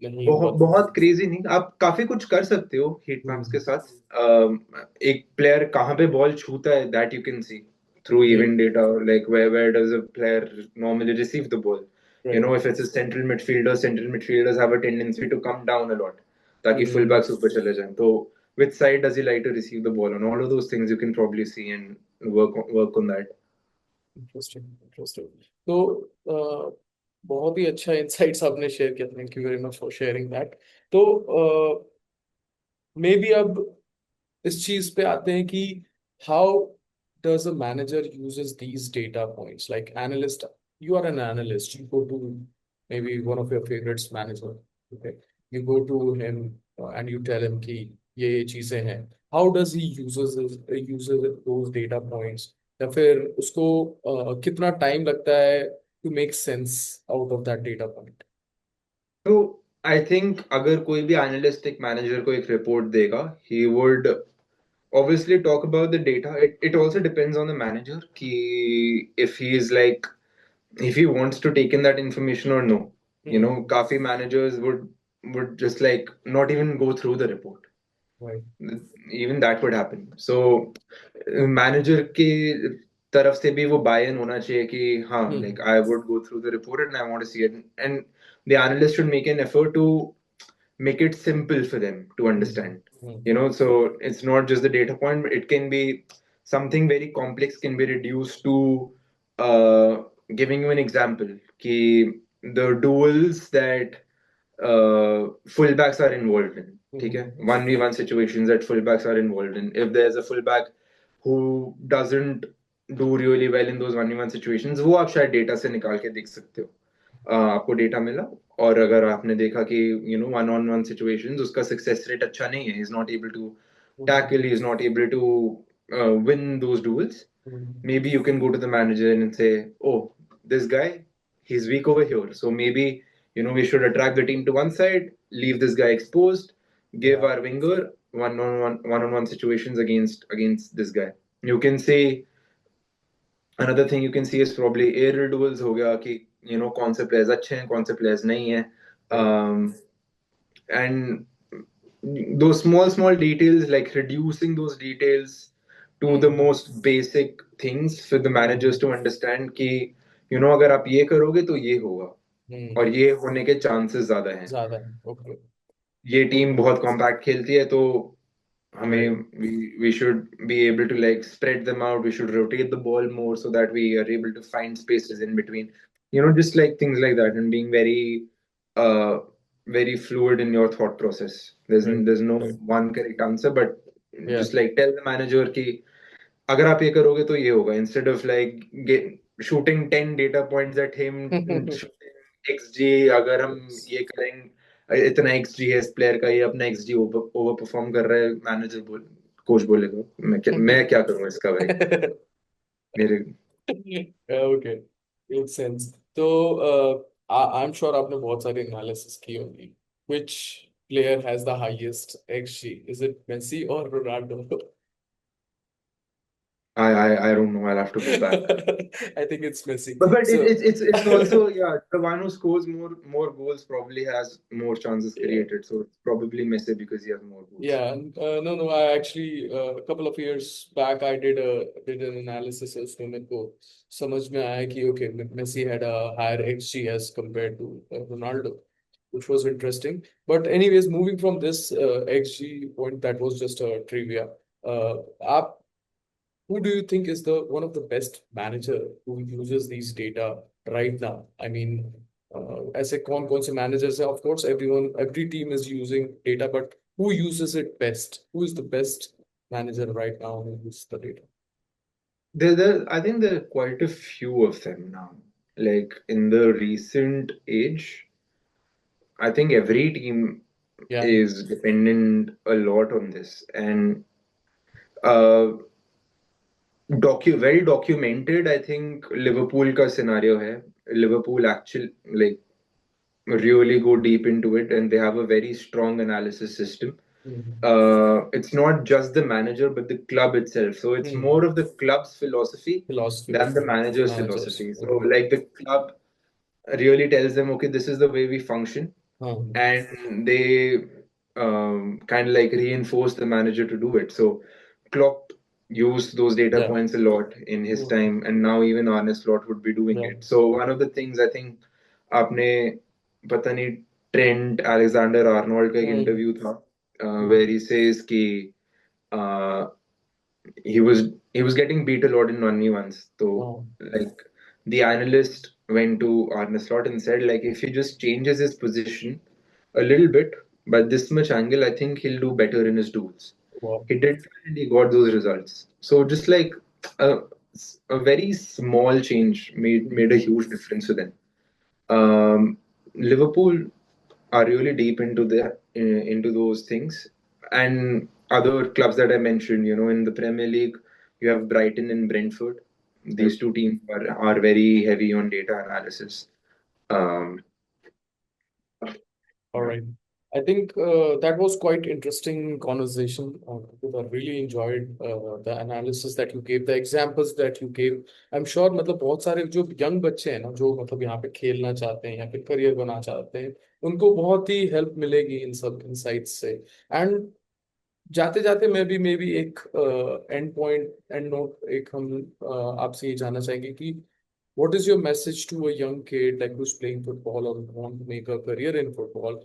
नहीं बहुत हुआ था। बहुत क्रेजी नहीं, आप काफी कुछ कर सकते हो हीट मैप्स के हम्म, साथ. एक प्लेयर कहाँ पे बॉल छूता है that you can C through right, even data, like where does a player normally receive the ball. right, If it's a central midfielders have a tendency to come down a lot ताकि full हम्म, backs ऊपर चले जाएं. तो which side does he like to receive the ball on? All of those things you can probably see and work on that. Interesting, interesting. तो बहुत ही अच्छा insights आपने share किया, thank you very much for sharing that. तो may be अब इस चीज पे आते हैं कि how does a manager uses these data points, like analyst, you are an analyst, you go to maybe one of your favorites manager, okay, you go to him and you tell him कि ये चीजें हैं, how does he uses those data points, या फिर उसको कितना time लगता है to make sense out of that data point? तो आई थिंक अगर कोई भी एनालिस्ट एक मैनेजर को एक रिपोर्ट देगा, he would obviously talk about the data. It also depends on the manager ki if he is like if he wants to take in that information or no. Kafi managers would just like not even go through the report. Right. Even that would happen. So manager की तरफ से भी वो bye इन होना चाहिए कि हाँ, like I would go through the report and I want to see it, and the analyst should make an effort to make it simple for them to understand. So it's not just the data point, but it can be something very complex, can be reduced to giving you an example ki the duels that fullbacks are involved in. ठीक है, 1v1 situations that fullbacks are involved in. If there's a fullback who doesn't do really well in those 1v1 situations, वो आप शायद data से निकाल के देख सकते हो. आपको डेटा मिला और अगर आपने देखा कि वन ऑन वन सिचुएशंस उसका सक्सेस रेट अच्छा नहीं है, is not able to tackle, he's not able to win those duels, maybe you can go to the manager and say, oh, this guy, he's weak over here, so maybe we should attract the team to one side, leave this guy exposed, give Yeah. our winger one-on-one situations against this guy. You can say another thing you can see is probably aerial duels हो गया कि कौन से players अच्छे हैं, कौन से players नहीं है. Right. And those small details, like reducing those details to the most basic things for the managers to understand कि अगर आप ये करोगे तो ये होगा और ये होने के चांसेस ज्यादा हैं. ज्यादा है. ओके. ये टीम बहुत कॉम्पैक्ट खेलती है तो हमें right. we should be able to like spread them out. We should rotate the ball more so that we are able to find spaces in between. Just like things like that, and being uh very fluid in your thought process. Right. There's no one correct answer, but या. just like tell the manager कि अगर आप ये करोगे तो ये होगा, instead of like shooting 10 data points at him, shooting XG. अगर हम ये करेंगे, इतना XG है इस प्लेयर का, ये अपना XG ओवर परफॉर्म कर रहा है, मैनेजर कोच बोलेगा मैं क्या करूँ इसका भाई मेरे. ओके. Make sense. तो आई एम श्योर आपने बहुत सारी एनालिसिस की होगी. Which player has the highest xG? Is it Messi और Ronaldo? I don't know. I'll have to go back. I think it's Messi. But So it's also, yeah, the one who scores more goals probably has more chances yeah. created. So it's probably Messi because he has more goals. Yeah, no. I actually a couple of years back I did an analysis उसमें मेरे को समझ में आया कि okay, Messi had a higher XG as compared to Ronaldo, which was interesting. But anyways, moving from this XG point, that was just a trivia. आप who do you think is the one of the best manager who uses these data right now? I mean, ऐसे कौन से managers हैं? Of course, every team is using data, but who uses it best? Who is the best manager right now who uses the data? I think there are quite a few of them now. Like in the recent age, I think every team Yeah. is dependent a lot on this, and uh, well documented. I think Liverpool ka scenario hai. Liverpool actually like really go deep into it, and they have a very strong analysis system. It's not just the manager but the club itself, so it's more of the club's philosophy Philosophy than of the manager's managers. philosophy. So like the club really tells them, okay, this is the way we function, and they kind of like reinforce the manager to do it. So Klopp used those data Yeah. points a lot in his time, and now even Arne Slot would be doing Yeah. it. So one of the things I think आपने पता नहीं Trent Alexander Arnold का एक interview था where he says कि uh, he was getting beat a lot in 1v1s. So like the analyst went to Arne Slot and said like if he just changes his position a little bit by this much angle, I think he'll do better in his duels. Wow. He did and he got those results. So just like a, a very small change made a huge difference for them. Liverpool are really deep into those things, and other clubs that I mentioned. In the Premier League, you have Brighton and Brentford. These two teams are very heavy on data analysis. Um, All right. I think that was quite interesting conversation. Because I really enjoyed the analysis that you gave, the examples that you gave. I'm sure मतलब बहुत सारे जो young बच्चे हैं ना जो मतलब यहाँ पे खेलना चाहते हैं या फिर करियर बना चाहते हैं उनको बहुत ही हेल्प मिलेगी इन सब इंसाइट्स से. एंड जाते जाते मैं भी एक एंड नोट एक हम आपसे ये जानना चाहेंगे कि what is your message to a young kid like who's playing football or want to make a career in football?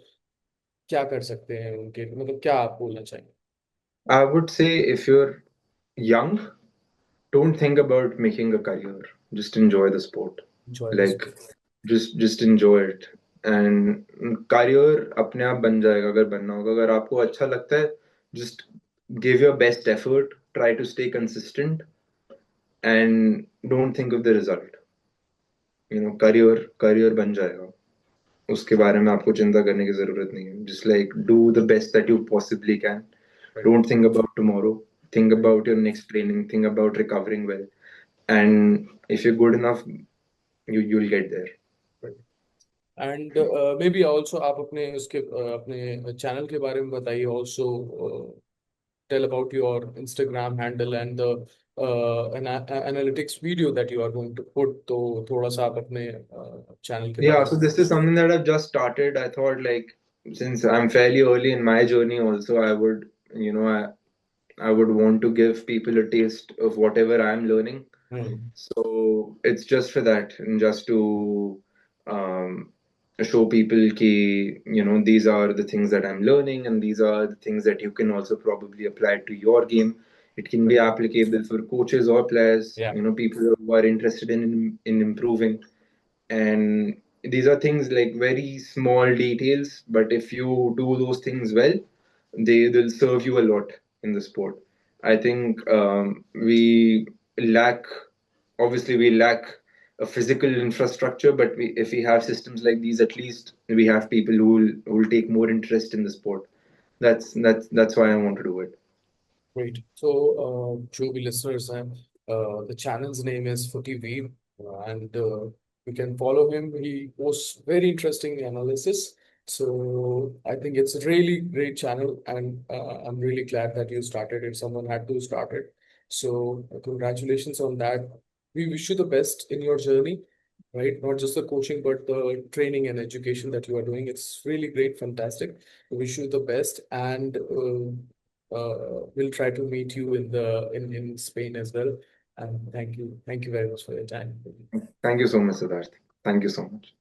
क्या कर सकते हैं उनके लिए? मतलब क्या आप बोलना चाहेंगे? I would say if you're young, don't think about making a career. Just enjoy the sport. Enjoy the Like sport. just enjoy it. And career अपने आप बन जाएगा अगर बनना होगा. अगर आपको अच्छा लगता है, just give your best effort. Try to stay consistent and don't think of the result. career बन जाएगा. उसके बारे में आपको चिंता करने की जरूरत नहीं है. Just like do the best that you possibly can. Right. Don't think about tomorrow. Think about your next training. Think about recovering well. And if you're good enough, you'll get there. And maybe also आप अपने उसके अपने channel के बारे में बताइए also. Tell about your Instagram handle and the analytics video that you are going to put. तो थोड़ा सा आप अपने चैनल के Yeah, बारे so में. this is something that I've just started. I thought like since I'm fairly early in my journey, also I would, you know, I would want to give people a taste of whatever I'm learning. Hmm. So it's just for that, and just to um, show people ki, these are the things that I'm learning, and these are the things that you can also probably apply to your game. It can be Right. applicable for coaches or players, Yeah. people who are interested in improving. And these are things like very small details, but if you do those things well, they will serve you a lot in the sport. I think we lack, obviously, we lack a physical infrastructure, but if we have systems like these, at least we have people who will take more interest in the sport. That's why I want to do it. Great. So, Joby listeners, the channel's name is Footy Weave, and you can follow him. He posts very interesting analysis. So, I think it's a really great channel, and I'm really glad that you started it. Someone had to start it. So, congratulations on that. We wish you the best in your journey, right? Not just the coaching, but the training and education that you are doing. It's really great, fantastic. We wish you the best, and we'll try to meet you in Spain as well. And thank you very much for your time. Thank you so much, Siddharth. Thank you so much.